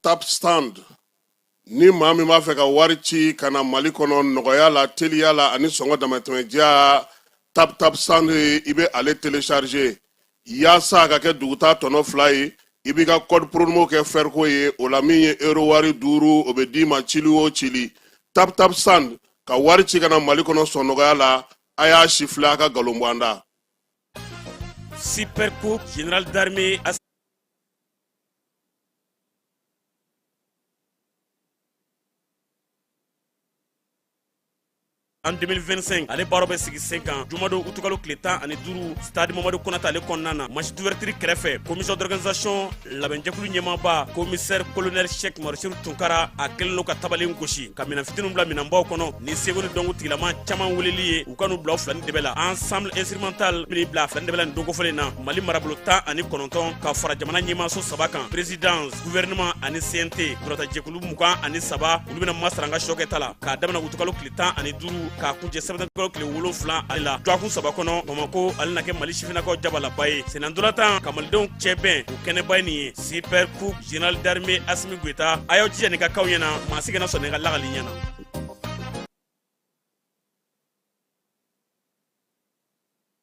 Tap stand ni maa min b'a fɛ ka wari ci ka na Mali kɔnɔ nɔgɔya la teliya la ani sɔngɔ damatɛmɛdiya tap stand i bɛ ale télécharger yaasa a ka kɛ dugutaa tɔnɔ 2 ye i b'i ka code promo kɛ Ferco ye o la min ye euro wari 5 o bɛ d'i ma cili o cili tap stand ka wari ci ka na Mali kɔnɔ sɔn nɔgɔya la a y'a sifilɛ a ka galon bɔ an da. Super Coupe Général d'Armée en 2025 ale baro bɛ sigi sen kan jumado utukalo tile 15 stade Mamadou Konata ale kɔnɔna na match d'ouverture kɛrɛfɛ commission d'organisation labɛnjɛkulu ɲɛmaaba commissaire colonel Cheikh Marchir Tunkara a kɛlen don ka tabalen gosi ka minɛn fitininw bila minɛnbaw kɔnɔ ni seko ni dɔnko tigilama caman weleli ye u ka n'u bila u filani dɛbɛ la ensemble instrumental min bila filani dɛbɛ la nin donko fɔlen na Mali marabolo 19 ka fara jamana ɲɛmaaso 3 kan présidence gouvernement ani CNT durata jɛkulu 23 olu bɛna masaranga sɔkɛta la k'a daminɛ utukalo tile 15 k'a kuncɛ sɛbɛnnikɛlaw tile 7 ale la jɔkun 3 kɔnɔ Bamako ale na kɛ Mali sifinnakaw jabalaba ye senandolatan ka malidenw cɛ bɛn o kɛnɛba ye nin ye Super Coupe Général d'Armée Assimi Goïta a y'aw jija nin ka kaw ɲɛna maa si kana sɔn nin ka lagali ɲɛna.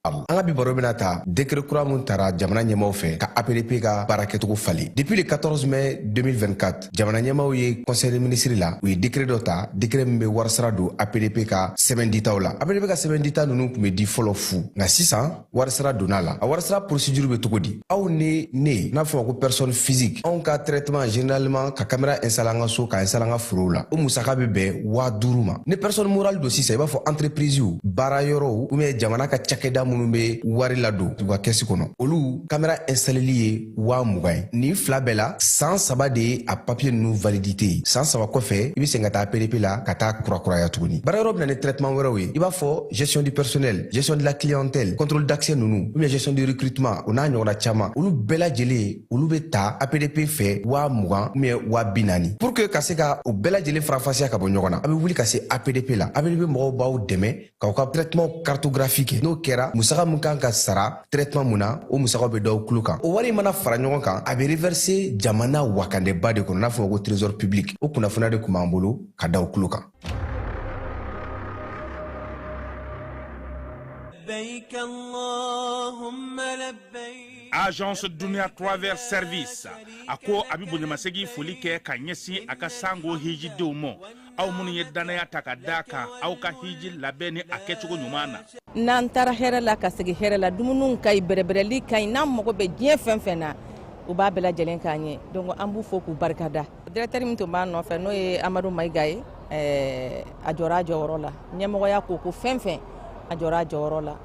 An ka bi baro bɛna ta décret kura mun tara jamana ɲɛmaw fɛ ka APDP ka baara kɛcogo fali. Depuis le 14 mai 2024 jamana ɲɛmaw ye conseil des ministres la u ye décret dɔ ta décret min bɛ warisara don APDP ka sɛbɛn ditaw la. APDP ka sɛbɛn dita ninnu tun bɛ di fɔlɔ fu nka sisan warisara donna la. A warisara procédure bɛ cogo di? Aw ni ne n'a fɔ ko personne physique anw ka traitement généralement ka caméra installé an ka so ka installé an ka forow la o musaka bɛ bɛn 5000 ma. Ni personne morale don sisan i b'a fɔ entreprise baara yɔrɔw ou bien jamana ka cakɛda minnu bɛ wari ladon u ka kɛsi kɔnɔ olu caméra installeli ye 20,000 ye ni fila bɛɛ la san 3 de ye a papier ninnu validité ye san 3 kɔfɛ i bɛ segin ka taa PDP la ka taa kurakuraya tuguni baara yɔrɔ bɛna ni traitement wɛrɛw ye i b'a fɔ gestion du personnel gestion de la clientèle contrôle d'accès ninnu ou bien gestion du recrutement o n'a ɲɔgɔnna caman olu bɛɛ lajɛlen olu bɛ ta APDP fɛ 20,000 ou bien 40,000 pour que ka se ka o bɛɛ lajɛlen farafasiya ka bɔ ɲɔgɔn na a bɛ wuli ka se APDP la APDP mɔgɔw b'aw dɛmɛ k'aw ka traitement cartographique kɛ n'o kɛra musaka mun kan ka sara traitement mun na o musakaw bɛ d'aw kulo kan o wari mana fara ɲɔgɔn kan a bɛ reverser jamana wakandɛba de kɔnɔ n'a fɔ ko trésor public o kunnafoniya de tun b'an bolo ka d'aw kulo kan. Agence Dunia Travers Service a ko a bɛ bonyamasegin foli kɛ ka ɲɛsin a ka sango hijidenw ma aw minnu ye danaya ta ka d'a kan aw ka hiji labɛn ni a kɛcogo ɲuman na. N'an taara hɛrɛ la ka segin hɛrɛ la dumuniw ka ɲi bɛrɛbɛrɛli ka ɲi n'an mago bɛ diɲɛ fɛn fɛn na u b'a bɛɛ lajɛlen k'an ɲɛ donc an b'u fo k'u barikada. Directeur min tun b'an nɔfɛ n'o ye Amadu Mayiga ye a jɔra a jɔyɔrɔ la ɲɛmɔgɔya ko fɛn fɛn a jɔra a jɔyɔrɔ la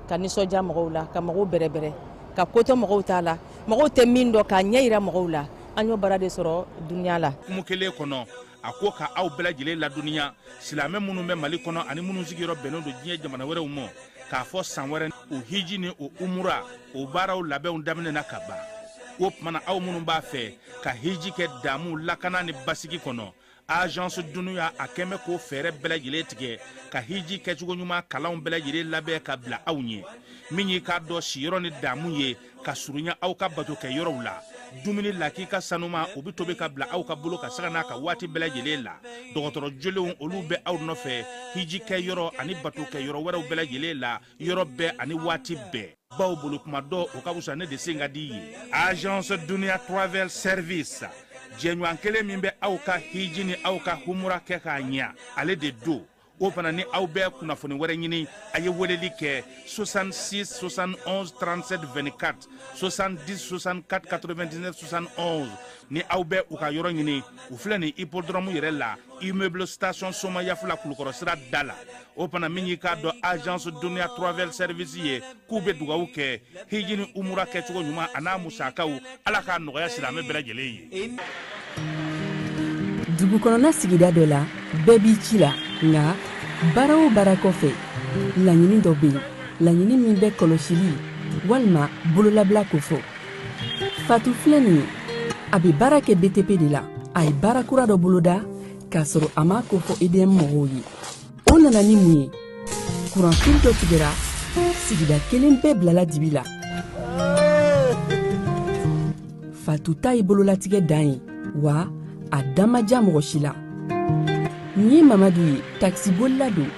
ka nisɔndiya mɔgɔw la ka mɔgɔw bɛrɛbɛrɛ ka koto mɔgɔw t'a la mɔgɔw tɛ min dɔn k'a ɲɛ yira mɔgɔw la an y'o baara de sɔrɔ duniya la. Kumu kelen kɔnɔ a ko ka aw bɛɛ lajɛlen ladɔnniya silamɛ minnu bɛ Mali kɔnɔ ani minnu sigiyɔrɔ bɛnnen don diɲɛ jamana wɛrɛw ma k'a fɔ san wɛrɛ o hiji ni o umura o baaraw labɛnw daminɛna ka ban o tumana aw minnu b'a fɛ ka hiji kɛ damu lakana ni basigi kɔnɔ agence Dunuya a kɛmɛ k'o fɛɛrɛ bɛɛ lajɛlen tigɛ ka hiji kɛcogo ɲuman kalanw bɛɛ lajɛlen labɛn ka bila aw ɲɛ min y'i k'a dɔn siyɔrɔ ni damu ye ka surunya aw ka bato kɛ yɔrɔw la dumuni lakika sanuma o bɛ tobi ka bila aw ka bolo ka saga n'a ka waati bɛɛ lajɛlen la dɔgɔtɔrɔ jolenw olu bɛ aw nɔfɛ hiji kɛ yɔrɔ ani bato kɛ yɔrɔ wɛrɛw bɛɛ lajɛlen la yɔrɔ bɛɛ ani waati bɛɛ baw bolo kuma dɔ o ka wusa ne de sen ka di ye agence Dunia Travel Service jɛɲɔgɔn kelen min bɛ aw ka hiji ni aw ka humura kɛ k'a ɲɛ ale de do o fana ni aw bɛɛ kunnafoni wɛrɛ ɲini a ye weleli kɛ 66 71 37 24 70 64 99 71 ni aw bɛɛ u ka yɔrɔ ɲini u filɛ ni hippodrome yɛrɛ la immeuble station Soma Yafula Kulukɔrɔ sira da la o fana min y'i k'a dɔn agence Dunuya Travel Service ye k'u bɛ dugawu kɛ hiji ni umura kɛcogo ɲuman a n'a musakaw ala k'a nɔgɔya silamɛ bɛɛ lajɛlen ye. Dugukɔnɔna sigida dɔ la bɛɛ b'i ci la nka baara o baara kɔfɛ laɲini dɔ bɛ yen laɲini min bɛ kɔlɔsili walima bololabila ko fɔ Fatu filɛ nin ye a bɛ baara kɛ BTP de la a ye baara kura dɔ boloda k'a sɔrɔ a ma ko fɔ EDM mɔgɔw ye o nana ni mun ye kuranfili dɔ tigɛra sigida kelen bɛɛ bilala dibi la Fatu ta ye bololatigɛ dan ye wa a dan ma diya mɔgɔ si la nin ye Mamadu ye taxibolila don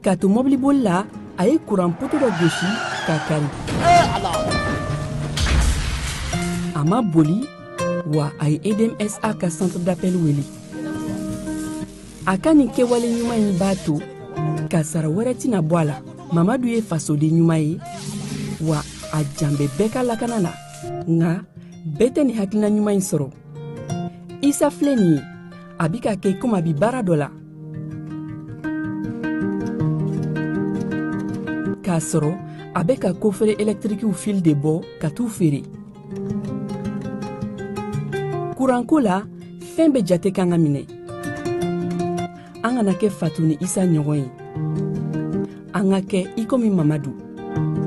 k'a to mɔbilibolila a ye kuran poto dɔ gosi k'a kari a ma boli wa a ye EDMSA ka centre d'appel wele a ka nin kɛwale ɲuman in b'a to ka sara wɛrɛ tɛna bɔ a la Mamadu ye fasoden ɲuman ye wa a jan bɛ bɛɛ ka lakana na nka bɛɛ tɛ nin hakilina ɲuman in sɔrɔ Isa filɛ nin ye a bi ka kɛ komi a bi baara dɔ la k'a sɔrɔ a bɛ ka kofere électrique fil de bɔ ka t'u feere kuranko la fɛn bɛ jate kan ka minɛ an kana kɛ Fatu ni Isa ɲɔgɔn ye an ka kɛ i komi Mamadu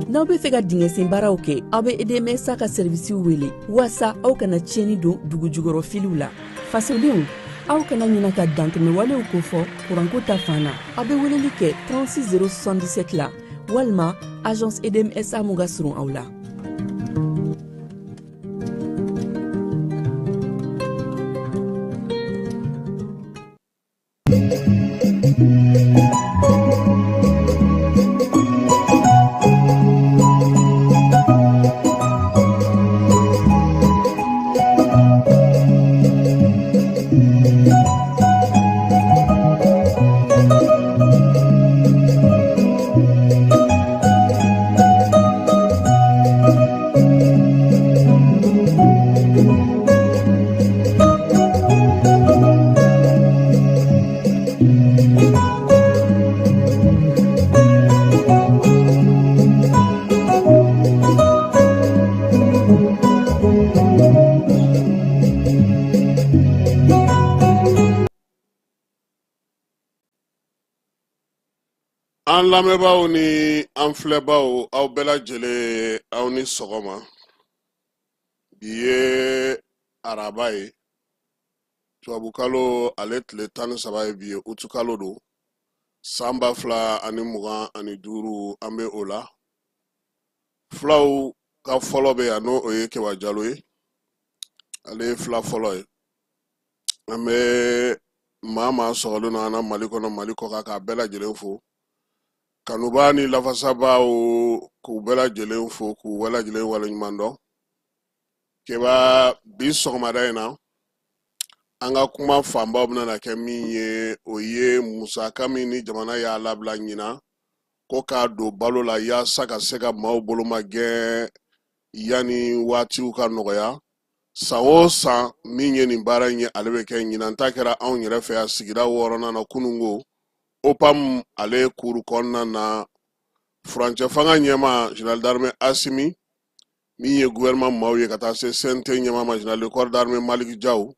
n'aw bɛ fɛ ka dingɛsen baaraw kɛ aw bɛ EDMSA ka service wele walasa aw kana tiɲɛni don dugu jukɔrɔ filiw la fasodenw aw kana ɲina ka dantɛmɛ walew ko fɔ kuranko ta fan na aw bɛ weleli kɛ 36 077 la walima agence EDMSA mun ka surun aw la An lamɛnbaaw ni an filɛbaaw aw bɛɛ lajɛlen aw ni sɔgɔma bi ye araba ye tubabukalo ale tile 13 ye bi ye utukalo don san 2025 an bɛ o la filaw ka fɔlɔ bɛ yan n'o ye Kewa Jalo ye ale ye fila fɔlɔ ye an bɛ maa sɔgɔlen na an na Mali kɔnɔ Mali kɔ k'a bɛɛ lajɛlen fo kanuba ni lafasabaaw k'u bɛɛ lajɛlen fo k'u bɛɛ lajɛlen waleɲuman dɔn Keba bi sɔgɔmada in na an ka kuma fanbaw bɛna kɛ min ye o ye musaka min ni jamana y'a labila ɲina ko k'a don balo la yaasa ka se ka maaw bolomagɛn yanni waatiw ka nɔgɔya san o san min ye nin baara in ye ale bɛ kɛ ɲinan ta kɛra anw yɛrɛ fɛ yan sigida 6nan na kunungo OPAM ale kuru kɔnɔna na furancɛ fanga ɲɛma général d'armée Asimi min ye gouvernement maaw ye ka taa se CNT ɲɛma ma général de corps d'armée Maliki Jaw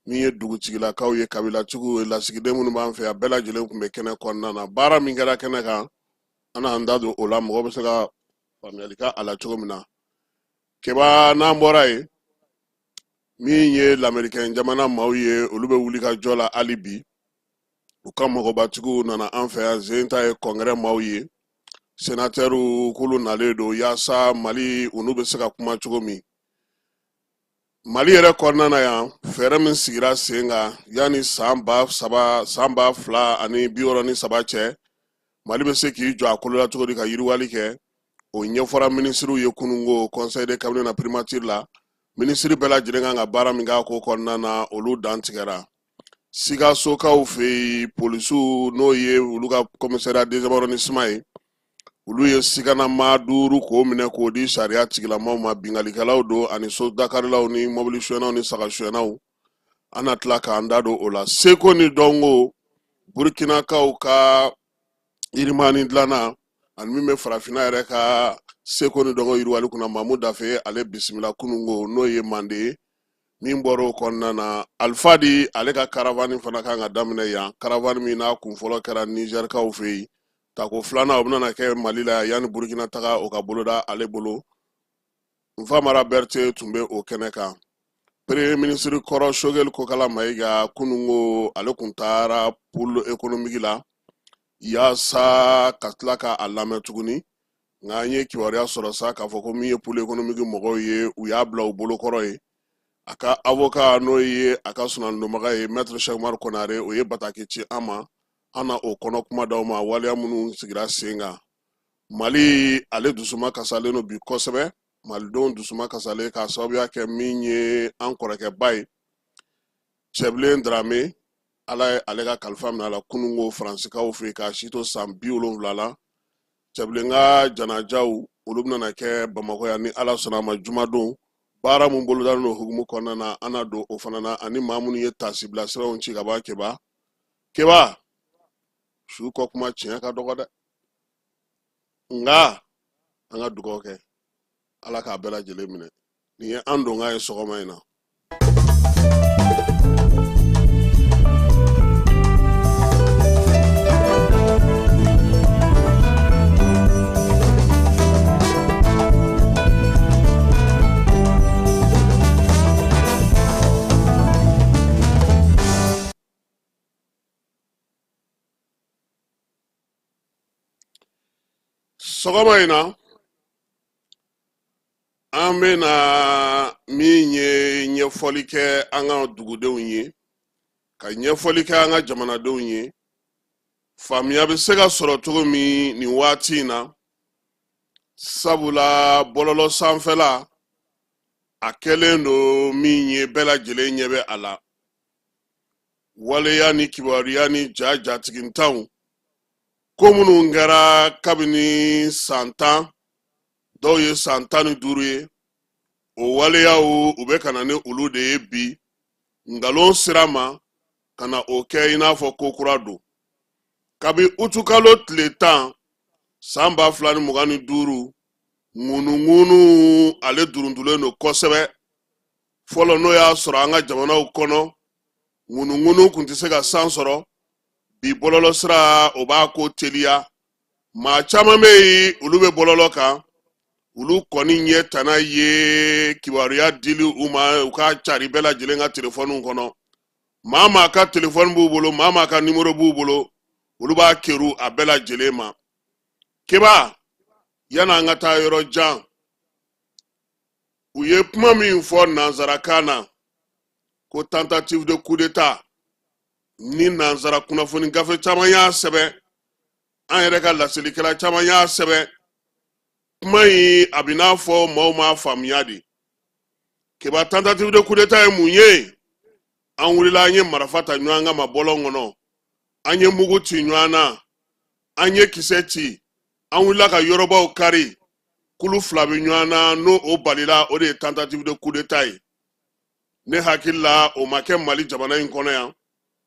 min ye dugutigilakaw ye kabilatigiw ye lasigiden minnu b'an fɛ yan bɛɛ lajɛlen tun bɛ kɛnɛ kɔnɔna na baara min kɛra kɛnɛ kan an an da don o la mɔgɔ bɛ se ka faamuyali kɛ a la cogo min na Keba n'an bɔra ye min ye lamɛrikɛn jamana maaw ye olu bɛ wuli ka jɔ la hali bi u ka mɔgɔbatigiw nana an fɛ yan zen ta ye congrès maaw ye sénateurs k'olu nalen don yaasa Mali olu bɛ se ka kuma cogo min Mali yɛrɛ kɔnɔna na yan fɛɛrɛ min sigira sen kan yanni san 2063 cɛ Mali bɛ se k'i jɔ a kolo la cogo di ka yiriwali kɛ o ɲɛfɔra ministres ye kunungo conseil de cabinet na primature la ministre bɛɛ lajɛlen kan ka baara min k'a ko kɔnɔna na olu dan tigɛra Sikasokaw fɛ polisiw n'o ye olu ka commissariat deuxième arrondissement ye olu ye sikanama 5 k'o minɛ k'o di sariya tigilamaw ma bingalikɛlaw don ani so dakarilaw ni mobili suyɛnaw ni saga suyɛnaw an na tila k'an da don o la seko ni dɔnko burukinakaw ka irimani dilanna ani min bɛ farafinna yɛrɛ ka seko ni dɔnko yiriwali kunna Mamu Dafe ale bisimila kunungo n'o ye Mande ye min bɔra o kɔnɔna na Alfadi ale ka caravane fana kan ka daminɛ yan caravane min n'a kun fɔlɔ kɛra Nizɛrikaw fɛ yen tako filanan o bɛna kɛ Mali la yanni Burukina taga o ka boloda ale bolo Nfamara Berte tun bɛ o kɛnɛ kan Premier ministre kɔrɔ Shogel Kokala Mayiga kunungo ale kun taara pôle économique la yaasa ka tila ka a lamɛn tuguni nka an ye kibaruya sɔrɔ sa k'a fɔ ko min ye pôle économique mɔgɔw ye u y'a bila u bolokɔrɔ ye a ka avocat n'o ye a ka sunandomaga ye maître Cheikh Umar Konare o ye bataki ci an ma an na o kɔnɔ kuma d'aw ma waleya minnu sigira sen kan Mali ale dusuma kasalen no bi kosɛbɛ malidenw dusuma kasalen k'a sababuya kɛ min ye an kɔrɔkɛba ye Cɛbilen Dramé ala ye ale ka kalifa minɛ a la kunungo Faransikaw fɛ k'a si to san 70 la Cɛbilen ka janajaw olu bɛna kɛ Bamakɔ yan ni ala sɔnna a ma jumadon baara mun bolodalen no hukumu kɔnɔna na an na don o fana na ani maa minnu ye tasi bilasiraw ci ka bɔ Keba su kɔ kuma tiɲɛ ka dɔgɔ dɛ nka an ka dugawu kɛ ala k'a bɛɛ lajɛlen minɛ nin ye an don ka ye sɔgɔma in na sɔgɔma in na an bɛ na min ye ɲɛfɔli kɛ an ka dugudenw ye ka ɲɛfɔli kɛ an ka jamanadenw ye faamuya bɛ se ka sɔrɔ cogo min nin waati in na sabula bɔlɔlɔ sanfɛla a kɛlen don min ye bɛɛ lajɛlen ɲɛ bɛ a la waleya ni kibaruya ni jatigintanw ko minnu kɛra kabini san 10 dɔw ye san 15 ye o waleyaw u bɛ ka na ni olu de ye bi ngalon sira ma ka na o kɛ i n'a fɔ ko kura don kabi utukalo tile 10 san 2025 ŋunuŋunu ale duruntulen don kosɛbɛ fɔlɔ n'o y'a sɔrɔ an ka jamanaw kɔnɔ ŋunuŋunu kun tɛ se ka san sɔrɔ bi bɔlɔlɔ sira o b'a ko teliya maa caman bɛ yen olu bɛ bɔlɔlɔ kan olu kɔni ɲɛ tana ye kibaruya dili u ma u ka cari bɛɛ lajɛlen ka telefɔniw kɔnɔ maa maa ka telefɔni b'u bolo maa maa ka nimero b'u bolo olu b'a keru a bɛɛ lajɛlen ma Keba yana an ka taa yɔrɔ jan u ye kuma min fɔ nanzarakan na ko tentative de coup d'état ni nanzara kunnafoni gafe caman y'a sɛbɛn an yɛrɛ ka laselilikɛla caman y'a sɛbɛn kuma in a bɛ n'a fɔ maaw m'a faamuya de Keba tentative de coup d'état ye mun ye an wulila an ye marifa ta ɲɔgɔn kan ma bɔlɔn kɔnɔ an ye mugu ci ɲɔgɔn na an ye kisɛ ci an wulila ka yɔrɔbaw kari kulu 2 bɛ ɲɔgɔn na n'o o balila o de ye tentative de coup d'état ye ne hakili la o ma kɛ Mali jamana in kɔnɔ yan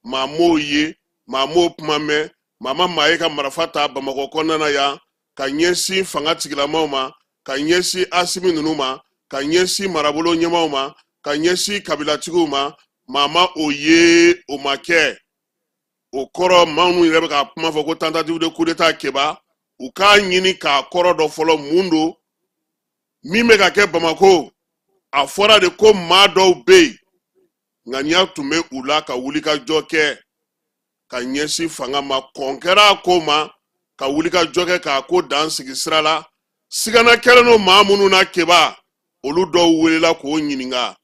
maa m'o ye maa m'o kuma mɛn maa ma maa ye ka marifa ta Bamakɔ kɔnɔna na yan ka ɲɛsin fanga tigilamaw ma ka ɲɛsin Asimi ninnu ma ka ɲɛsin marabolo ɲɛmaw ma ka ɲɛsin kabilatigiw ma maa ma o ye o ma kɛ o kɔrɔ maa minnu yɛrɛ bɛ ka kuma fɔ ko tentative de coup d'état Keba u k'a ɲini k'a kɔrɔ dɔ fɔlɔ mun don min bɛ ka kɛ Bamakɔ a fɔra de ko maa dɔw bɛ yen ŋaniya tun bɛ u la ka wulikajɔ kɛ ka ɲɛsin fanga ma kɔn kɛra a ko ma ka wulikajɔ kɛ k'a ko dan sigi sira la sigana kɛlen no maa minnu na Keba olu dɔw welela k'o ɲininka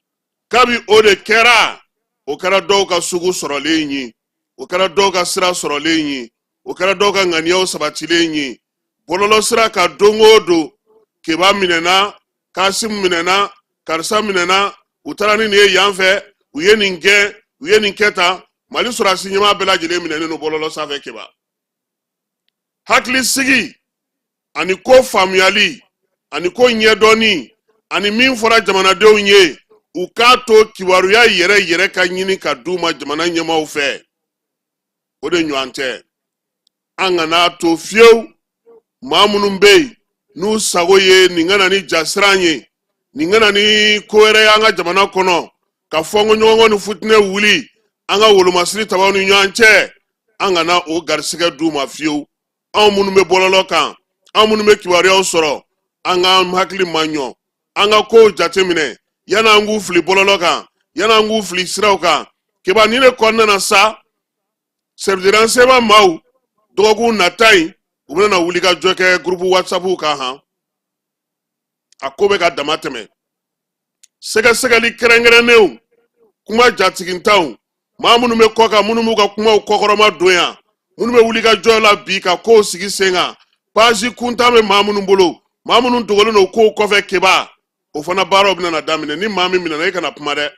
kabi o de kɛra o kɛra dɔw ka sugu sɔrɔlen ye o kɛra dɔw ka sira sɔrɔlen ye o kɛra dɔw ka ŋaniyaw sabatilen ye bɔlɔlɔ sira ka don o don Keba minɛna Kasimu minɛna karisa minɛna u taara ni nin ye yan fɛ u ye nin kɛ tan mali surasi ɲɛma bɛɛ lajɛlen minɛnen no bɔlɔlɔ sanfɛ keba hakili sigi ani ko faamuyali ani ko ɲɛdɔnni ani min fɔra jamanadenw ye u k'a to kibaruya yɛrɛ ka ɲini ka d'u ma jamana ɲɛmaw fɛ o de ɲɔgɔn tɛ an kana to fiyewu maa minnu bɛ yen n'u sago ye nin kana ni jasiran ye nin kana ni ko wɛrɛ ye an ka jamana kɔnɔ ka fɔnkoɲɔgɔnkɔ ni futinɛ wuli an ka wolomasiri tabaw ni ɲɔgɔn cɛ an kana o garisɛgɛ d'u ma fiyewu anw minnu bɛ bɔlɔlɔ kan anw minnu bɛ kibaruyaw sɔrɔ an ka hakili ma ɲɔ an ka kow jateminɛ yanni an k'u fili bɔlɔlɔ kan yanni an k'u fili siraw kan kiba nin de kɔnɔna na sa sɛridiran seba maaw dɔgɔkun nata in u bɛna wuli ka jɔ kɛ gurupu whatsapp kan han a ko bɛ ka dama tɛmɛ sɛgɛsɛgɛli kɛrɛnkɛrɛnnenw kuma jatigintaw maa minnu bɛ kɔ kan minnu b'u ka kumaw kɔkɔrɔma don yan minnu bɛ wuli ka jɔ la bi ka kow sigi sen kan page kuntan bɛ maa minnu bolo maa minnu dogolen don kow kɔfɛ keba o fana baaraw bɛna daminɛ ni maa min minɛna e kana kuma dɛ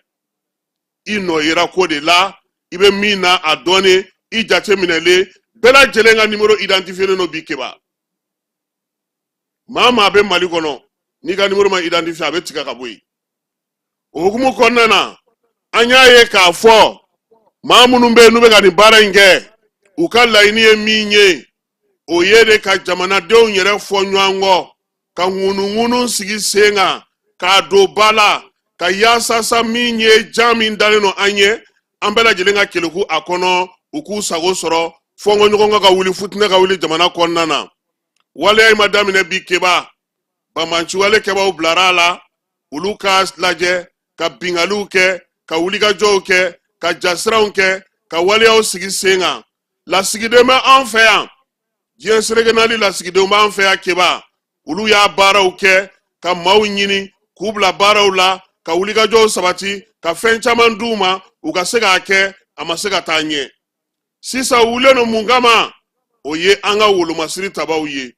i nɔ yera ko de la i bɛ min na a dɔɔni i jate minɛlen bɛɛ lajɛlen ka nimero identifielen no bi keba maa bɛ mali kɔnɔ n'i ka nimero ma identifier a bɛ tigɛ ka bɔ yen o hukumu kɔnɔna na an y'a ye k'a fɔ maa minnu bɛ yen n'u bɛ ka nin baara in kɛ u ka laɲini ye min ye o ye de ka jamanadenw yɛrɛ fɔ ɲɔgɔn kɔ ka ŋunuŋunu sigi sen kan k'a don ba la ka yaasasa min ye jan min dalen no an ye an bɛɛ lajɛlen ka keleku a kɔnɔ u k'u sago sɔrɔ fɔnkɔɲɔgɔnkɔ ka wuli futinɛ ka wuli jamana kɔnɔna na waleya in ma daminɛ bi keba banbanciwale kɛbaw bilara a la olu k'a lajɛ ka bingaliw kɛ ka wulikajɔw kɛ ka jasiranw kɛ ka waleyaw sigi sen kan lasigiden bɛ an fɛ yan diɲɛ seregenali lasigidenw b'an fɛ yan keba olu y'a baaraw kɛ ka maaw ɲini k'u bila baaraw la ka wulikajɔw sabati ka fɛn caman d'u ma u ka se k'a kɛ a ma se ka taa ɲɛ sisan u wulilen no mun kama o ye an ka wolomasiri tabaw ye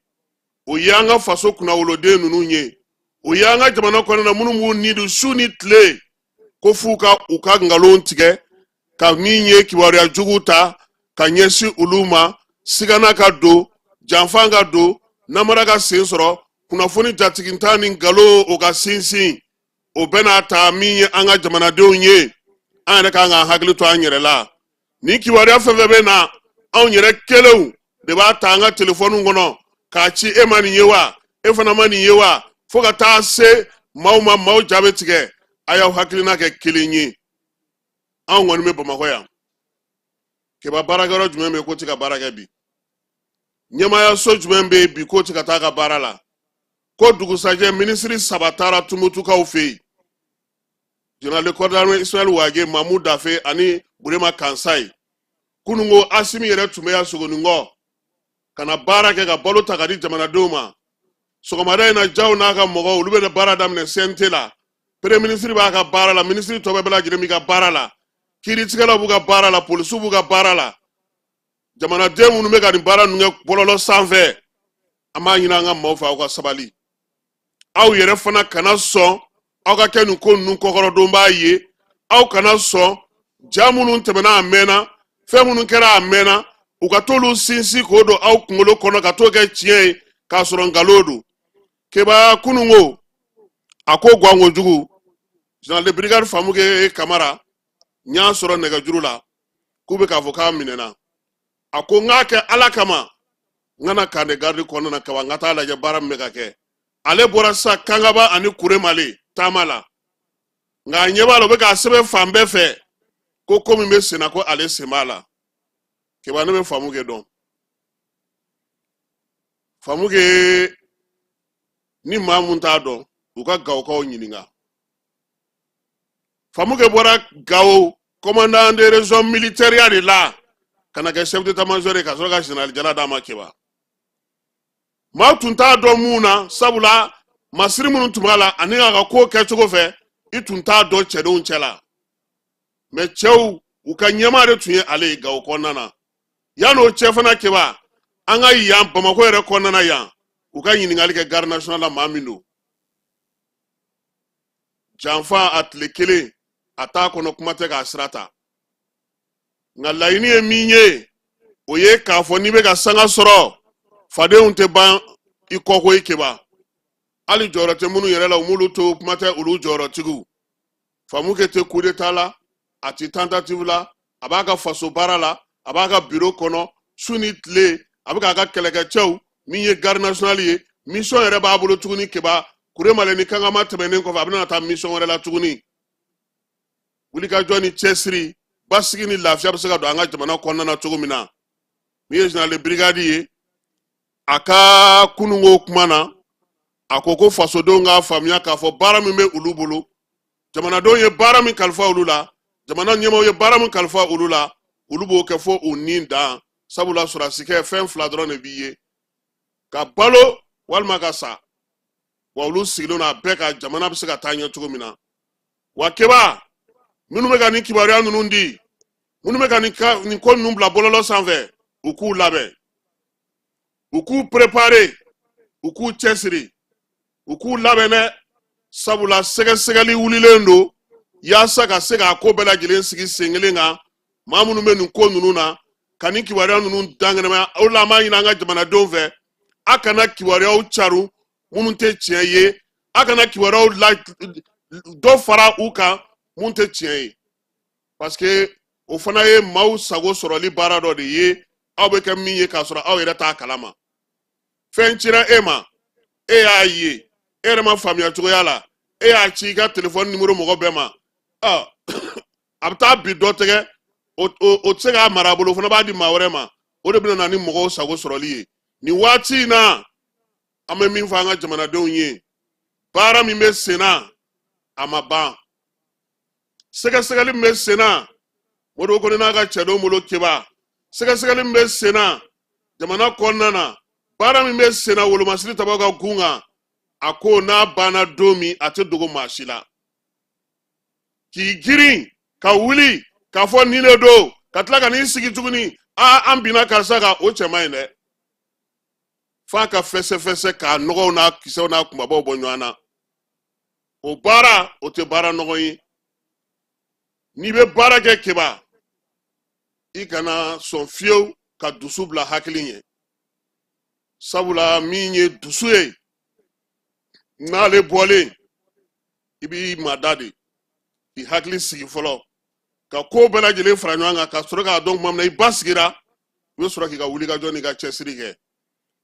o ye an ka faso kunnawoloden ninnu ye o ye an ka jamana kɔnɔna minnu b'u ni don su ni tile ko f'u ka u ka nkalon tigɛ ka min ye kibaruya jugu ta ka ɲɛsin olu ma sigana ka don janfan ka don namara ka sen sɔrɔ kunnafoni jatiginta ni nkalon o ka sinsin o bɛna ta min ye an ka jamanadenw ye an yɛrɛ kan ka hakili to an yɛrɛ la ni kibaruya fɛn fɛn bɛ na anw yɛrɛ kelenw de b'a ta an ka telefɔniw kɔnɔ k'a ci e ma nin ye wa e fana ma nin ye wa fo ka taa se maaw ma maaw jaabi tigɛ a y'aw hakilina kɛ kelen ye anw kɔni bɛ bamakɔ yan keba baarakɛyɔrɔ jumɛn bɛ yen ko tɛ ka baara kɛ bi ɲɛmaayaso jumɛn bɛ yen bi ko tɛ ka taa ka baara la ko dugusajɛ minisiri saba taara tumutukaw fɛ yen général coordinateur Ismaël Wage Mamou Dafe ani Burema Kansai kunungo Asimi yɛrɛ tun bɛ yan Sogonikɔ ka na baara kɛ ka balo ta ka di jamanadenw ma sɔgɔmada in na jaw n'a ka mɔgɔw olu bɛ baara daminɛ CNT la premier ministre b'a ka baara la ministre tɔ bɛɛ lajɛlen b'i ka baara la kiiritigɛlaw b'u ka baara la polisiw b'u ka baara la jamanaden minnu bɛ ka nin baara ninnu kɛ bɔlɔlɔ sanfɛ an b'a ɲini an ka maaw fɛ aw ka sabali aw yɛrɛ fana kana sɔn aw ka kɛ nin ko ninnu kɔkɔrɔdonbaa ye aw kana sɔn ja minnu tɛmɛna a mɛnna fɛn minnu kɛra a mɛnna u ka t'olu sinsin k'o don aw kunkolo kɔnɔ ka t'o kɛ tiɲɛ ye k'a sɔrɔ nkalon don keba kunungo a ko gwango jugu général de brigade Famukɛ Kamara n y'a sɔrɔ nɛgɛjuru la k'u bɛ k'a fɔ k'a minɛna a ko n k'a kɛ ala kama n kana kande garde kɔnɔna na kaban n ka taa lajɛ baara min bɛ ka kɛ ale bɔra sa Kangaba ani Kuremale taama la nka a ɲɛ b'a la u bɛ k'a sɛbɛn fan bɛɛ fɛ ko min bɛ senna ko ale sen b'a la keba ne bɛ Famukɛ dɔn Famukɛ ni maa mun t'a dɔn u ka Gawokaw ɲininka Famukɛ bɔra Gawo commandant de région militaire de la ka na kɛ chef d'état-major ka sɔrɔ ka général Jala d'a ma keba maa tun t'a dɔn mun na sabula masiri minnu tun b'a la ani a ka ko kɛcogo fɛ i tun t'a dɔn cɛdenw cɛ la mais cɛw u ka ɲɛmaa de tun ye ale ye Gawo kɔnɔna na yan'o cɛ fana keba an ka yan Bamakɔ yɛrɛ kɔnɔna yan u ka ɲininkali kɛ garde nationale la maa min don janfa a tile kelen a t'a kɔnɔ kuma tɛ k'a sira ta nka laɲini ye min ye o ye k'a fɔ n'i bɛ ka sanga sɔrɔ fadenw tɛ ban i kɔko i keba hali jɔyɔrɔ tɛ minnu yɛrɛ la u m'olu to kuma tɛ olu jɔyɔrɔtigiw Famukɛ tɛ coup d'état la a tɛ tentative la a b'a ka faso baara la a b'a ka bureau kɔnɔ su ni tile a bɛ k'a ka kɛlɛkɛcɛw min ye garde nationale ye mission yɛrɛ b'a bolo tuguni keba Kuremale ni Kangama tɛmɛnen kɔfɛ a bɛna taa mission wɛrɛ la tuguni wulikajɔ ni cɛsiri basigi ni lafiya bɛ se ka don an ka jamana kɔnɔna na cogo min na min ye général de brigade ye a ka kununko kuma na a ko ko fasodenw k'a faamuya k'a fɔ baara min bɛ olu bolo jamanadenw ye baara min kalifa olu la jamana ɲɛmaaw ye baara min kalifa olu la olu b'o kɛ fo u ni dan sabula sɔrɔdasikɛ fɛn fila dɔrɔn de b'i ye ka balo walima ka sa wa olu sigilen a bɛɛ ka jamana bɛ se ka taa ɲɛ cogo min na wa keba minnu bɛ ka nin kibaruya ninnu di minnu bɛ ka nin ko ninnu bila bɔlɔlɔ sanfɛ u k'u labɛn u k'u préparer u k'u cɛsiri u k'u labɛn dɛ sabula sɛgɛsɛgɛli wulilen don yaasa ka se k'a ko bɛɛ lajɛlen sigi sen kelen kan maa minnu bɛ nin ko ninnu na ka nin kibaruya ninnu dangɛnɛmaya o la an b'a ɲini an ka jamanadenw fɛ a kana kibaruyaw carin minnu tɛ tiɲɛ ye a kana kibaruyaw dɔ fara u kan minnu tɛ tiɲɛ ye parce que o fana ye maaw sago sɔrɔli baara dɔ de ye aw bɛ kɛ min ye k'a sɔrɔ aw yɛrɛ t'a kalama fɛn cira e ma e y'a ye e yɛrɛ ma faamuya cogoya la e y'a ci i ka telefɔni nimero mɔgɔ bɛɛ ma a bɛ taa bi dɔ tɛgɛ o tɛ se k'a mara a bolo o fana b'a di maa wɛrɛ ma o de bɛ na ni mɔgɔw sago sɔrɔli ye nin waati in na an bɛ min fɔ an ka jamanadenw ye baara min bɛ sen na a ma ban sɛgɛsɛgɛli min bɛ sen na Modibo Konɛ n'a ka cɛdenw bolo keba sɛgɛsɛgɛli min bɛ sen na jamana kɔnɔna na baara min bɛ sen na wolomasiri tabaw ka gun kan a ko n'a banna don min a tɛ dogo maa si la k'i girin ka wuli k'a fɔ nin de don ka tila ka n'i sigi tuguni an binna karisa kan o cɛ man ɲi dɛ f'a ka fɛsɛfɛsɛ k'a nɔgɔw n'a kisɛw n'a kumabaw bɔ ɲɔgɔn na o baara o tɛ baara nɔgɔ ye n'i bɛ baara kɛ keba i kana sɔn fiyewu ka dusu bila hakili ɲɛ sabula min ye dusu ye n'ale bɔlen i b'i mada de k'i hakili sigi fɔlɔ ka ko bɛɛ lajɛlen fara ɲɔgɔn kan ka sɔrɔ k'a dɔn tuma min na i ba sigira i bɛ sɔrɔ k'i ka wulikajɔ n'i ka cɛsiri kɛ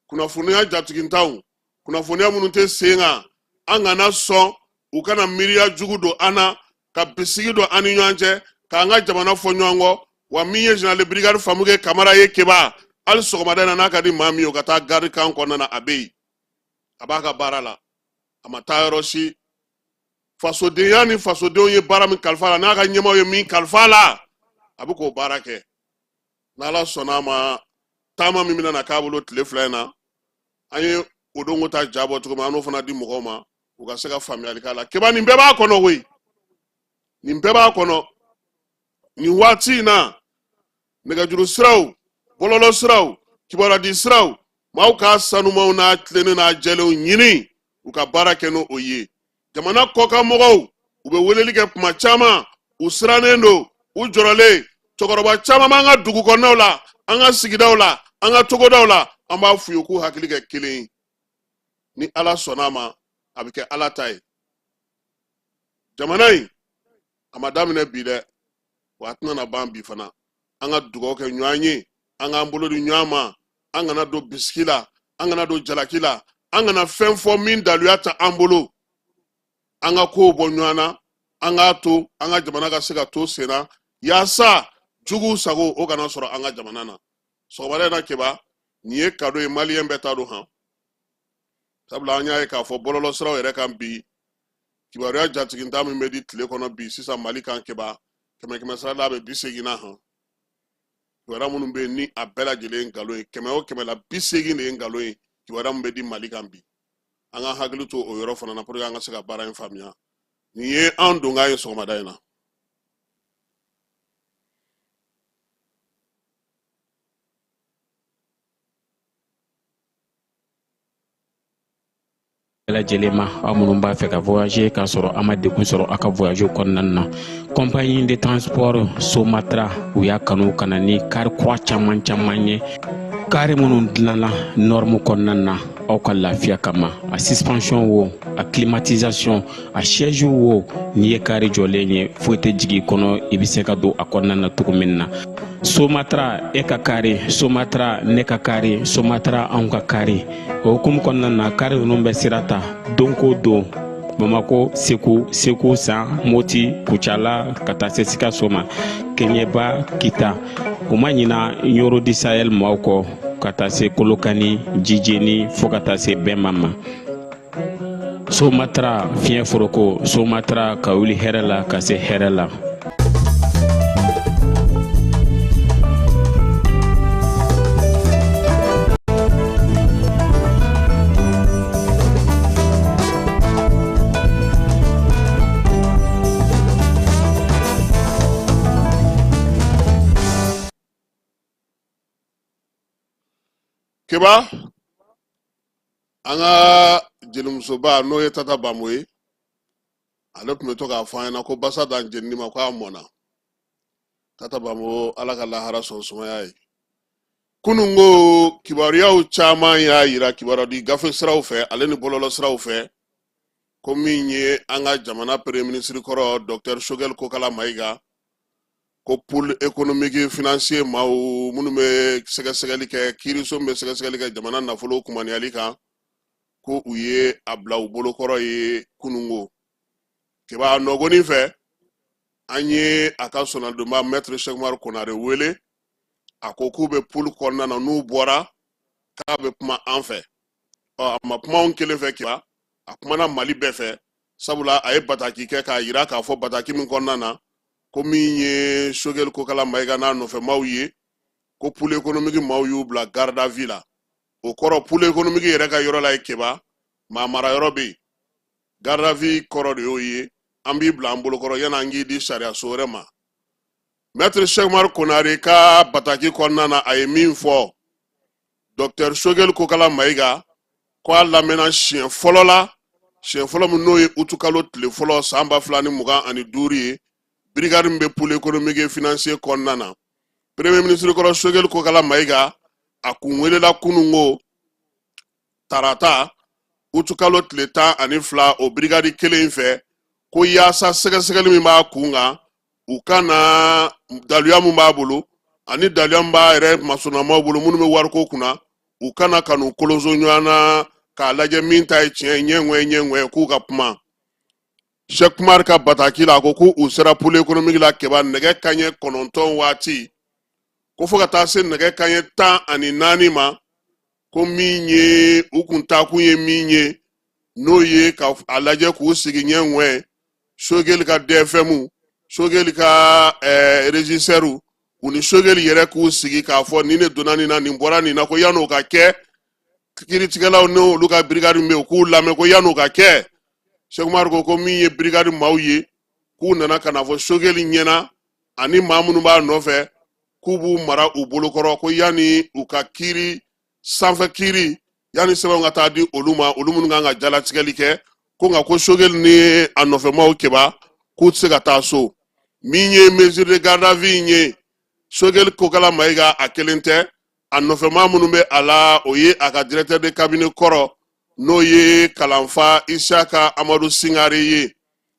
kunnafoniya jatigintaw kunnafoniya minnu tɛ sen kan an kana sɔn u kana miiriya jugu don an na ka bisigi don an ni ɲɔgɔn cɛ k'an ka jamana fɔ ɲɔgɔn kɔ wa min ye général de brigade Famukɛ Kamara ye keba hali sɔgɔmada in na n'a ka di maa min ye o ka taa garde kan kɔnɔna na a bɛ yen a b'a ka baara la a ma taa yɔrɔ si fasodenya ni fasodenw ye baara min kalifa la n'a ka ɲɛmaaw ye min kalifa la a bɛ k'o baara kɛ n'Ala sɔnna a ma taama min bɛna na k'a bolo tile fila in na an ye o donko ta ja bɔ cogo min an n'o fana di mɔgɔw ma u ka se ka faamuyali k'a la keba nin bɛɛ b'a kɔnɔ koyi nin bɛɛ b'a kɔnɔ nin waati in na nɛgɛjuru siraw bɔlɔlɔ siraw kibaruya siraw maaw ka sanumaw n'a tilennen n'a jɛlenw ɲini u ka baara kɛ n'o ye jamana kɔkan mɔgɔw u bɛ weleli kɛ kuma caman u sirannen don u jɔrɔlen cɛkɔrɔba caman b'an ka dugu kɔnɔnaw la an ka sigidaw la an ka togodaw la an b'a f'u ye k'u hakili kɛ kelen ye ni Ala sɔnna a ma a bɛ kɛ Ala ta ye jamana in a ma daminɛ bi dɛ wa a tɛna na ban bi fana an ka dugawu kɛ ɲɔgɔn ye an k'an bolo di ɲɔgɔn ma an kana don bisigi la an kana don jalaki la an kana fɛn fɔ min daluya ta an bolo an ka kow bɔ ɲɔgɔn na an k'a to an ka jamana ka se ka to sen na yaasa juguw sago o kana sɔrɔ an ka jamana na sɔgɔmada in na keba nin ye kado ye maliyɛn bɛɛ ta don han sabula an y'a ye k'a fɔ bɔlɔlɔ siraw yɛrɛ kan bi kibaruya jatiginta min bɛ di tile kɔnɔ bi sisan Mali kan keba kɛmɛ sara la a bɛ 80 na han kibaruya minnu bɛ yen ni a bɛɛ lajɛlen nkalon ye 100 o 100 la 80 de ye nkalon ye kibaruya min bɛ di Mali kan bi an ka hakili to o yɔrɔ fana na pour que an ka se ka baara in faamuya nin ye an donkan ye sɔgɔmada in na. lajɛlen ma aw minnu b'a fɛ ka voyager k'a sɔrɔ a ma degun sɔrɔ a ka voyage kɔnɔna na compagnie de transport Somatra u y'a kanu ka na ni kari kura caman ye kari minnu dilanna norme kɔnɔna na aw ka lafiya kama a suspension wo a climatisation a siège wo n'i ye kari jɔlen ye foyi tɛ jigin kɔnɔ i bɛ se ka don a kɔnɔna na cogo min na Somatra e ka kari Somatra ne ka kari Somatra anw ka kari o hukumu kɔnɔna na kari ninnu bɛ sira ta don ko don Bamako Segu San Moti Kucala ka taa se Sikaso ma Keɲeba Kita o ma ɲina Yoro di Sahel maaw kɔ ka taa se Kolokani Jijeni fo ka taa se Bɛnma ma Somatra fiɲɛ foroko Somatra ka wuli hɛrɛ la ka se hɛrɛ la. Keba anga jelumusoba n'o ye Tata Bamo ye ale tun bɛ to k'a fɔ an ɲɛna ko basa dan jenini ma ko a mɔna Tata Bamo ala ka lahara sɔn sumaya ye kunun ko kibaruyaw caman y'a yira kibaruya di gafe siraw fɛ ale ni bɔlɔlɔ siraw fɛ ko min ye an ka jamana premier ministre kɔrɔ Dr Shogel Kokala Mayiga ko pôle économique financier maaw minnu bɛ sɛgɛsɛgɛli kɛ kiiriso bɛ sɛgɛsɛgɛli kɛ jamana nafolo kumaniyali kan ko u ye a bila u bolokɔrɔ ye kunungo keba nɔgɔnin fɛ an ye a ka sɔnadonba maître Cheikh Umaru Konare wele a ko k'u bɛ pôle kɔnɔna na n'u bɔra k'a bɛ kuma an fɛ a ma kuma anw kelen fɛ keba a kumana Mali bɛɛ fɛ sabula a ye bataki kɛ k'a yira k'a fɔ bataki min kɔnɔna na ko min ye Shogel Kokala Mayiga n'a nɔfɛmaw ye ko pôle économique maaw y'u bila garde à vue la o kɔrɔ pôle économique yɛrɛ ka yɔrɔ la ye keba maa mara yɔrɔ bɛ yen garde à vue kɔrɔ de y'o ye an b'i bila an bolokɔrɔ yanni an k'i di sariyaso wɛrɛ ma maître Cheikh Umaru Konare ka bataki kɔnɔna na a ye min fɔ Dr Shogel Kokala Mayiga ko a lamɛnna siɲɛ fɔlɔ la siɲɛ fɔlɔ min n'o ye utu kalo tile fɔlɔ san 2025 ye brigade min bɛ pôle économique et financier kɔnɔna na premier ministre kɔrɔ Shogel Kokala Mayiga a kun welela kunungo tarata utukalo tile 12 o brigade kelen fɛ ko yaasa sɛgɛsɛgɛli min b'a kun kan u kana daluya min b'a bolo ani daluya min b'a yɛrɛ masonamaw bolo minnu bɛ wariko kunna u kana kanu koloso ɲɔgɔn na k'a lajɛ min ta ye tiɲɛ ɲɛŋɛ k'u ka kuma Cheikh Umar ka bataki la ko k'u sera pôle économique la keba nɛgɛ kanɲɛ 9 waati ko fo ka taa se nɛgɛ kanɲɛ 14 ma ko min ye u kun taakun ye min ye n'o ye ka a lajɛ k'u sigi ɲɛŋɛ Shogel ka DFM Shogel ka régisseur u ni Shogel yɛrɛ k'u sigi k'a fɔ ni ne donna nin na nin bɔra nin na ko yan'o ka kɛ kiiritigɛlaw n'olu ka brigade min bɛ u k'u lamɛn ko yan'o ka kɛ Cheikh Umar ko min ye brigade maaw ye k'u nana ka na fɔ Shogel ɲɛna ani maa minnu b'a nɔfɛ k'u b'u mara u bolokɔrɔ ko yanni u ka kiiri sanfɛ kiiri yanni sɛbɛnw ka taa di olu ma olu minnu kan ka jalatigɛli kɛ ko nka ko Shogel ni a nɔfɛmaw keba k'u tɛ se ka taa so min ye mesure de garde à vue ye Shogel Kokala Mayiga a kelen tɛ a nɔfɛma minnu bɛ a la o ye a ka directeur de cabinet kɔrɔ n'o ye kalanfa Isaka Amadu Singare ye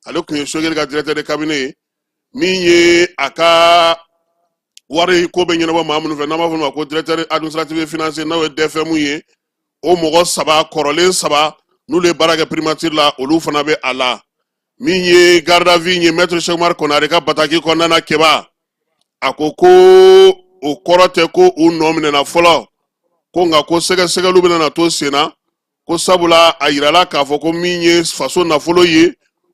ale tun ye Shogel ka directeur de cabinet ye min ye a ka wari ko bɛ ɲɛnabɔ maa minnu fɛ n'an b'a fɔ o ma ko directeur administratif et financier n'o ye DFM ye o mɔgɔ saba kɔrɔlen saba n'olu ye baara kɛ primature la olu fana bɛ a la min ye garde à vue ye maître Cheikh Umar Konare ka bataki kɔnɔna na keba a ko o kɔrɔ tɛ ko u nɔ minɛna fɔlɔ ko nka ko sɛgɛsɛgɛliw bɛna na to sen na ko sabula a yirala k'a fɔ ko min ye faso nafolo ye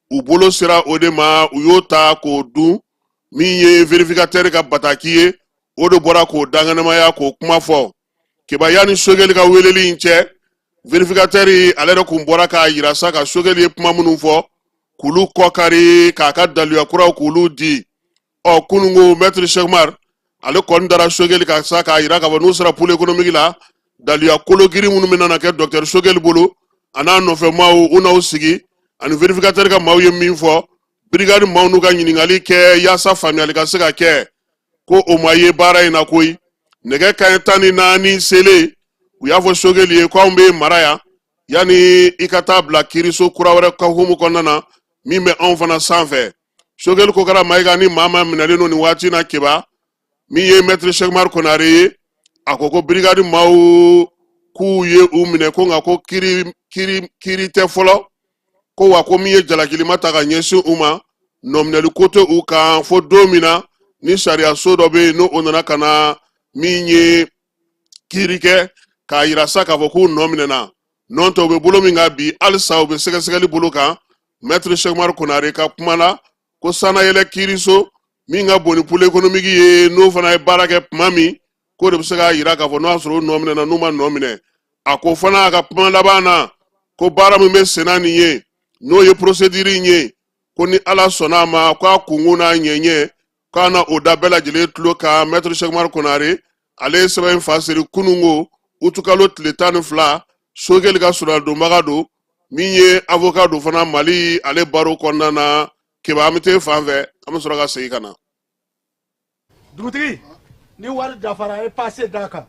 u bolo sera o de ma u y'o ta k'o dun min ye vérificateur ka bataki ye o de bɔra k'o danganamaya k'o kuma fɔ keba yanni Shogel ka weleli in cɛ vérificateur ale de kun bɔra k'a yira sa ka Shogel ye kuma minnu fɔ k'olu kɔkari k'a ka daluya kuraw k'olu di kunungo maître Cheikh Umar ale kɔni dara Shogel ka sa k'a yira k'a fɔ n'u sera pôle économique la daluya kologiri minnu bɛna na kɛ Dr Shogel bolo ana nɔfɛ maaw u n'aw sigi ani vérificateur ka maaw ye min fɔ brigade maaw n'u ka ɲiningali kɛ yaasa faamuyali ka se ka kɛ ko o ma ye baara in na koyi nɛgɛ kaɲɛ 14 selen u y'a fɔ Sogɛli ye ko anw bɛ mara yan yani i ka taa bila kiiriso kura wɛrɛ ka humu kɔnɔna na min bɛ anw fana sanfɛ Sogɛli ko kɛra Mayiga ni maa ma minɛlen don nin waati na Keba min ye maître Cheikh Umar Konare ye a ko ko brigade maaw k'u ye u minɛ ko nka ko kiiri tɛ fɔlɔ ko wa ko min ye jalakilima ta ka ɲɛsin u ma nɔminɛli ko tɛ u kan fo don min na ni sariya so dɔ bɛ yen n'o nana ka na min ye kiiri kɛ k'a yira sa k'a fɔ k'u nɔ minɛna nɔn tɛ u bɛ bolo min kan bi halisa u bɛ sɛgɛsɛgɛli bolo kan maître Cheikh Umar Konare ka kuma la ko sanayɛlɛ kiiriso min ka bon ni pôle économique ye n'o fana ye baara kɛ tuma min ko de bɛ se k'a yira k'a fɔ n'o y'a sɔrɔ u nɔ minɛna n'u ma nɔ minɛ a ko fana a ka kuma laban na ko baara min bɛ senna nin ye n'o ye procédure in ye ko ni ala sɔnna a ma k'a kunkun n'a ɲɛɲɛ k'a na o da bɛɛ lajɛlen tulo kan maître Cheikh Umar Konare ale ye sɛbɛn in fa siri kununko utukalo tile 12 Sogɛli ka sɔrɔdonbaga don min ye avocat don fana Mali ale baro kɔnɔna na Keba an bɛ taa fan fɛ an bɛ sɔrɔ ka segin ka na. Dugutigi ni wari dafara e passe d'a kan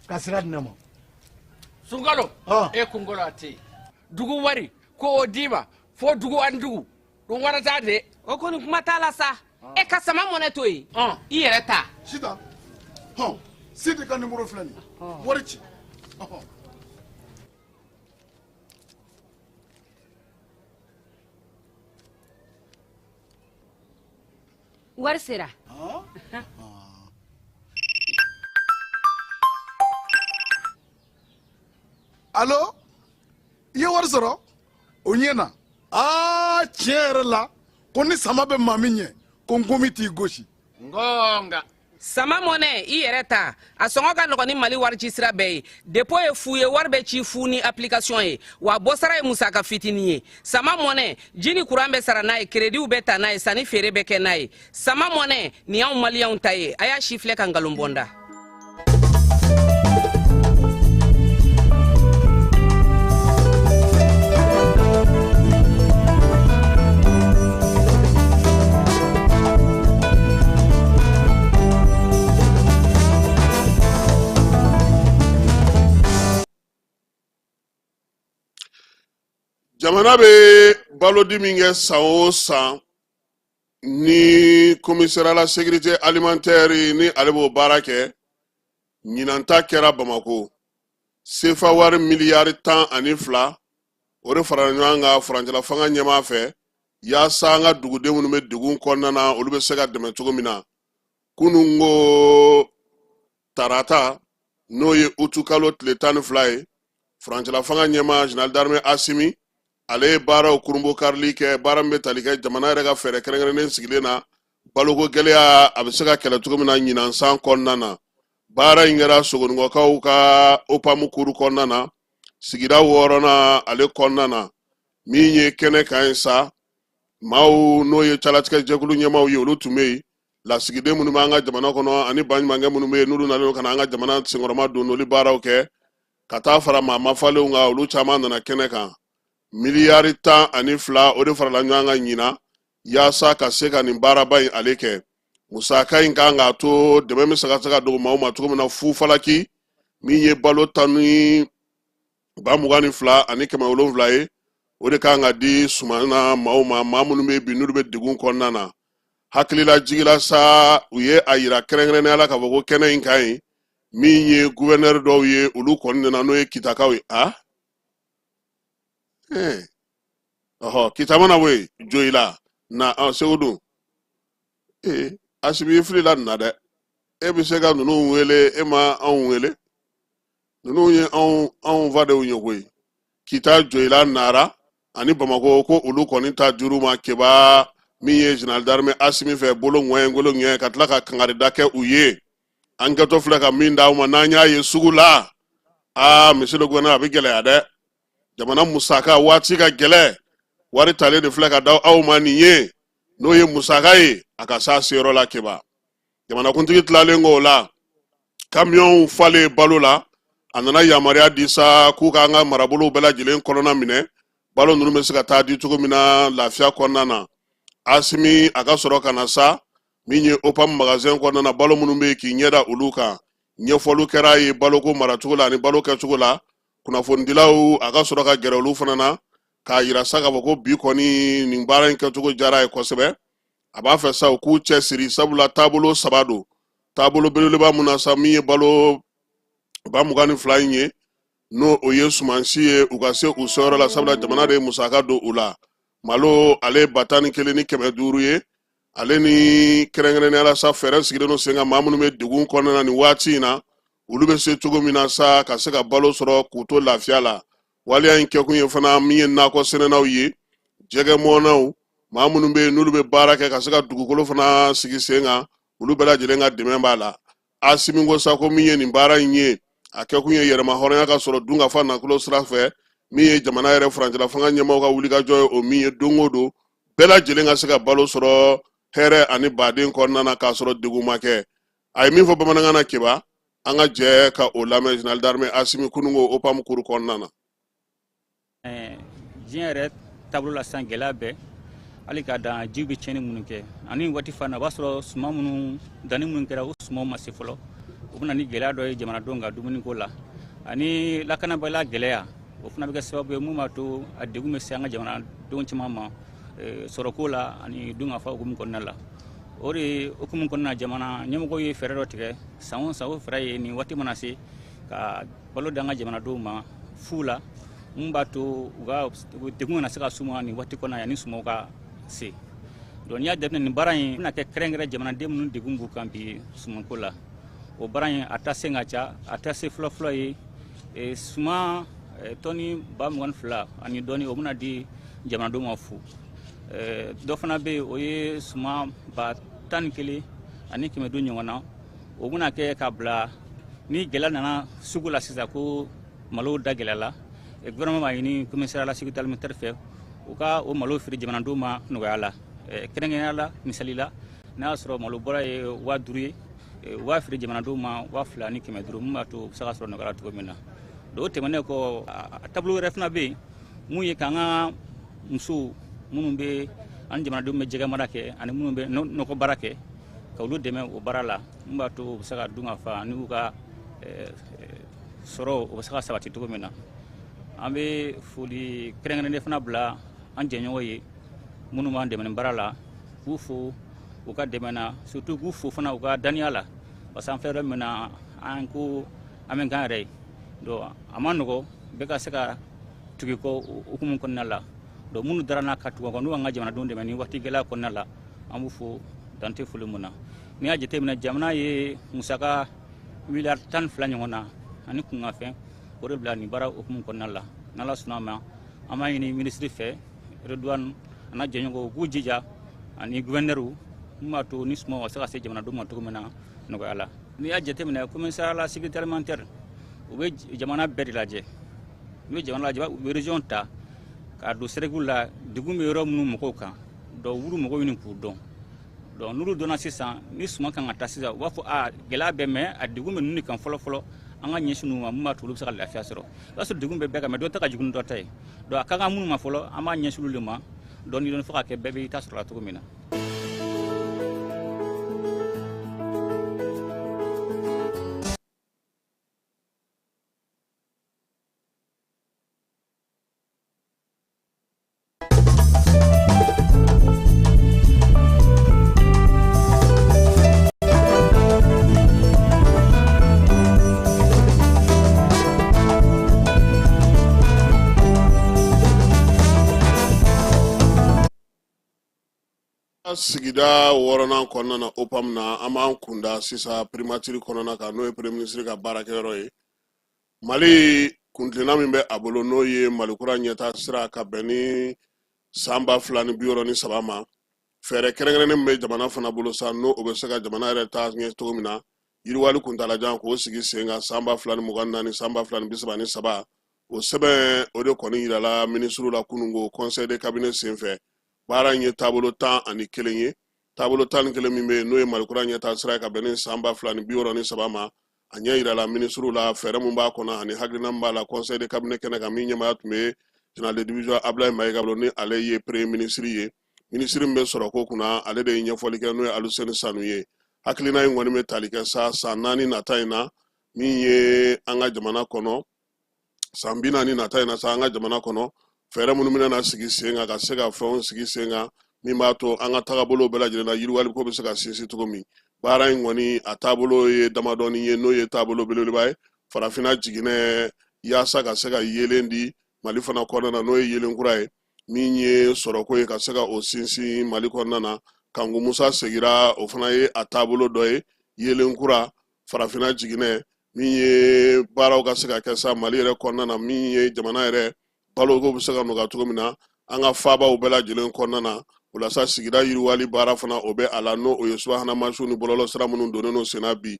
ka sira di ne ma. Sunkalo e kunkolo a tɛ yen dugu wari ko o d'i ma fo dugu ani dugu don wari t'a de o kɔni kuma t'a la sa e ka sama mɔnɛ to yen i yɛrɛ ta Sita Sidi ka numéro filɛ nin wari ci wari sera Allo i ye wari sɔrɔ o ɲɛ na tiɲɛ yɛrɛ la ko ni sama bɛ maa min ɲɛ ko n komi t'i gosi ngonga sama mɔnɛ i yɛrɛ ta a sɔngɔ ka nɔgɔn ni Mali wari ci sira bɛɛ ye dépôt ye fu ye wari bɛ ci fu ni application ye wa bɔsara ye musaka fitinin ye sama mɔnɛ ji ni courant bɛ sara n'a ye crédit bɛ ta n'a ye sanni feere bɛ kɛ n'a ye sama mɔnɛ nin y'anw maliyɛnw ta ye a y'a si filɛ ka nkalon bɔnda. Jamana bɛ balodi min kɛ san o san ni commissaire à la sécurité alimentaire ni ale b'o baara kɛ ɲinan ta kɛra Bamako CFA wari miliyari 12 o de farala ɲɔgɔn kan furancɛla fanga ɲɛmaa fɛ yaasa an ka dugudenw minnu bɛ degun kɔnɔna na olu bɛ se ka dɛmɛ cogo min na kunun ko tarata n'o ye utu kalo tile 12 ye furancɛla fanga ɲɛmaa général d'armée Asimi ale ye baaraw kurumbo karili kɛ baara min bɛ tali kɛ jamana yɛrɛ ka fɛɛrɛ kɛrɛnkɛrɛnnen sigilen na baloko gɛlɛya a bɛ se ka kɛlɛ cogo min na ɲinan san kɔnɔna na baara in kɛra Sogonikɔkaw ka OPAM kuru kɔnɔna na sigida 6nan ale kɔnɔna na min ye kɛnɛ kan ye sa maaw n'o ye calatigɛ jɛkulu ɲɛmaaw ye olu tun bɛ yen lasigiden minnu b'an ka jamana kɔnɔ ani baɲumankɛ minnu bɛ yen n'olu nalen ka na an ka jamana senkɔrɔma don n'olu baaraw kɛ ka taa fara maa mafalenw kan olu caman nana kɛnɛ kan miliyari 12 o de farala ɲɔgɔn kan ɲina yaasa ka se ka nin baaraba in ale kɛ musaka in kan k'a to dɛmɛ bɛ se ka dogo maaw ma cogo min na fu falaki min ye balo 22 ani 700 ye o de kan ka di sumana maaw ma maa minnu bɛ bi n'olu bɛ degun kɔnɔna na hakilila jigila sa u ye a yira kɛrɛnkɛrɛnnenya la k'a fɔ ko kɛnɛ in ka ɲi min ye gouverneur dɔw ye olu kɔni nana n'o ye kitakaw ye kita mana bɔ yen joyila na segu dun Asimi fili la na dɛ e bɛ se ka ninnu wele e ma anw wele ninnu ye anw fadenw ye koyi kita joyila nara ani Bamako ko olu kɔni ta juru ma Keba min ye général d'armée Asimi fɛ bolo ŋɛɲɛ ka tila ka kangarida kɛ u ye an kɛtɔ filɛ ka min d'aw ma n'an y'a ye sugu la monsieur le gouverneur a bɛ gɛlɛya dɛ jamana musaka waati ka gɛlɛ wari talen de filɛ ka da aw ma nin ye n'o ye musaka ye a ka s'a seyɔrɔ la Keba jamanakuntigi tilalen k'o la kamiyɔnw falen balo la a nana yamaruya di sa k'u ka an ka marabolow bɛɛ lajɛlen kɔnɔna minɛ balo ninnu bɛ se ka taa di cogo min na lafiya kɔnɔna na. Asimi a ka sɔrɔ ka na sa min ye OPAM magasin kɔnɔna na balo minnu bɛ yen k'i ɲɛda olu kan ɲɛfɔliw kɛra ye baloko maracogo la ani balo kɛcogo la kunnafonidilaw a ka sɔrɔ ka gɛrɛ olu fana na k'a yira sa k'a fɔ ko bi kɔni nin baara in kɛcogo diyara ye kosɛbɛ. A b'a fɛ sa u k'u cɛ siri sabula taabolo 3 don taabolo belebeleba mun na sa min ye balo ba 22 in ye n'o o ye sumansi ye u ka se u seyɔrɔ la sabula jamana de ye musaka don u la. Malo ale bata ni 1 ni 500 ye ale ni kɛrɛnkɛrɛnnenya la sa fɛɛrɛ sigilen don sen kan maa minnu bɛ degun kɔnɔna na nin waati in na olu bɛ se cogo min na sa ka se ka balo sɔrɔ k'u to lafiya la. Waliya in kɛkun ye fana min ye nakɔ sɛnɛnaw ye jɛgɛ mɔnaw maa minnu bɛ yen n'olu bɛ baara kɛ ka se ka dugukolo fana sigi sen kan olu bɛɛ lajɛlen ka dɛmɛ b'a la. Asimi ko sa ko min ye nin baara in ye a kɛkun ye yɛrɛma hɔrɔnya ka sɔrɔ dun ka fa nafolo sira fɛ min ye jamana yɛrɛ furancɛla fanga ɲɛmaaw ka wulikajɔ ye o min ye don o don bɛɛ lajɛlen ka se ka balo sɔrɔ hɛrɛ ani baden kɔnɔna na k'a sɔrɔ degun ma kɛ. A ye min fɔ bamanankan na Keba an ka jɛ ka o lamɛn Général d'armée Asimi Kunungo OPAM kuru kɔnɔna na. Diɲɛ yɛrɛ taabolo la sisan gɛlɛya bɛɛ hali ka dan jiw bɛ tiɲɛni minnu kɛ ani waati fana o b'a sɔrɔ suman minnu danni minnu kɛra o sumanw ma se fɔlɔ o bɛ na ni gɛlɛya dɔ ye jamanadenw ka dumuniko la ani lakanabaliya gɛlɛya o fana bɛ kɛ sababu ye mun b'a to a degun bɛ se an ka jamanadenw caman ma sɔrɔko la ani dunkafa hukumu kɔnɔna la. O de hukumu kɔnɔna na jamana ɲɛmɔgɔw ye fɛɛrɛ dɔ tigɛ san o san o fɛɛrɛ ye nin waati mana se ka balo di an ka jamanadenw ma fu la mun b'a to u ka degun kana se ka suma nin waati kɔnɔna yanni sumaw ka se. Donc n'i y'a jateminɛ nin baara in bɛna kɛ kɛrɛnkɛrɛn jamanaden minnu degun b'u kan bi sumanko la o baara in a tasen ka ca a tase fɔlɔfɔlɔ ye suman tɔni 22 ani dɔɔni o bɛna di jamanadenw ma fu. Dɔ fana bɛ yen o ye suman 11 ani 500 ɲɔgɔn na o bɛna kɛ ka bila ni gɛlɛya nana sugu la sisan ko malo da gɛlɛyala gouvernement b'a ɲini commissariat la sécurité alimentaire fɛ u ka o malo feere jamanadenw ma nɔgɔya la. Kɛrɛnkɛrɛnnenya la misali la n'a y'a sɔrɔ malo bɔra ye 5000 ye u b'a feere jamanadenw ma 2000 ni 500 mun b'a to u bɛ se ka sɔrɔ nɔgɔya la cogo min na. Donc o tɛmɛnen kɔ a taabolo wɛrɛ fana bɛ yen mun ye k'an ka musow minnu bɛ ani jamanadenw bɛ jɛgɛ mara kɛ ani minnu bɛ nɔgɔ baara kɛ ka olu dɛmɛ o baara la mun b'a to u bɛ se ka dun ka fa n'u ka sɔrɔ o bɛ se ka sabati cogo min na. An bɛ foli kɛrɛnkɛrɛnnen fana bila an jɛɲɔgɔn ye minnu b'an dɛmɛ nin baara la k'u fo u ka dɛmɛ na surtout k'u fo fana u ka daniya la parce que an filɛ yɔrɔ min na an ko an bɛ k'an yɛrɛ ye donc a ma nɔgɔ bɛɛ ka se ka tugu kɔ hukumu kɔnɔna la donc minnu darana ka tugu kɔ n'u y'an ka jamanadenw dɛmɛ ni waati gɛlɛya kɔnɔna la an b'u fo dan tɛ foli mun na. N'i y'a jateminɛ jamana ye musaka miliyari 12 ɲɔgɔn na ani kungafɛn o de bila nin baara hukumu kɔnɔna la n'Ala sɔnna ma an b'a ɲini minisiri fɛ Redouane a n'a jɛɲɔgɔnw u k'u jija ani gouverneur mun b'a to ni sumaw ka se ka se jamanadenw ma cogo min na nɔgɔya la. N'i y'a jateminɛ commissariat la sécurité alimentaire u bɛ jamana bɛɛ de lajɛ u bɛ jamana lajɛ u bɛ région ta k'a don sɛrɛgiw la degun bɛ yɔrɔ minnu mɔgɔw kan donc olu mɔgɔw ɲini k'u dɔn donc n'olu dɔnna sisan ni suma kan ka taa sisan u b'a fɔ gɛlɛya bɛ mɛn a degun bɛ ninnu de kan fɔlɔ an ka ɲɛsin u ma mun b'a to olu bɛ se ka lafiya sɔrɔ o b'a sɔrɔ degun bɛ bɛɛ kan mɛ dɔ tɛ ka jugu ni dɔ ta ye donc a ka kan minnu ma fɔlɔ an b'a ɲɛsin olu de ma dɔɔni fo ka kɛ bɛɛ b'i ta sɔrɔ la cogo min na. Sigida wɔɔrɔnan kɔnɔna na OPAM na an b'an kunda sisan primatire kɔnɔna kan n'o ye premier ministre ka baarakɛyɔrɔ ye. Mali kuntilenna min bɛ a bolo n'o ye Malikura ɲɛtaa sira ka bɛn ni san 2063 ma fɛɛrɛ kɛrɛnkɛrɛnnen min bɛ jamana fana bolo sa n'o bɛ se ka jamana yɛrɛ taa ɲɛ cogo min na yiriwali kuntalajan k'o sigi sen kan san 2024 san 2033 o sɛbɛn o de kɔni yirala ministre la kunungo conseil de cabinet senfɛ baara in ye taabolo 11 ye taabolo 11 min bɛ n'o ye Malikura ɲɛtaa sira ka bɛn ni san 2063 ma a ɲɛ yira la ministre la fɛɛrɛ mun b'a kɔnɔ ani hakilina min b'a la conseil de cabinet kɛnɛ kan min ɲɛmaya tun bɛ général de division Ablaye Mayiga bolo ni ale ye premier ministre ye ministre min bɛ sɔrɔ ko kunna ale de ye ɲɛfɔli kɛ n'o ye Aluseni Sanu ye hakilina in kɔni bɛ tali kɛ sa san 4 nata in na min ye an ka jamana kɔnɔ san 40 nata in na sa an ka jamana kɔnɔ fɛɛrɛ minnu bɛna sigi sen kan ka se ka fɛnw sigi sen kan min b'a to an ka tagabolo bɛɛ lajɛlen na yiriwali ko bɛ se ka sinsin cogo min baara in kɔni a taabolo ye damadɔni ye n'o ye taabolo belebeleba ye farafinna jiginɛ yaasa ka se ka yelen di Mali fana kɔnɔna na n'o ye yelen kura ye min ye sɔrɔko ye ka se ka o sinsin Mali kɔnɔna na Kanku Musa segira o fana ye a taabolo dɔ ye yelen kura farafinna jiginɛ min ye baaraw ka se ka kɛ sa Mali yɛrɛ kɔnɔna na min ye jamana yɛrɛ baloko bɛ se ka nɔgɔya cogo min na an ka faabaw bɛɛ lajɛlen kɔnɔna na walasa sigida yiriwali baara fana o bɛ a la n'o o ye subahana mansiw ni bɔlɔlɔ sira minnu donnen no senna bi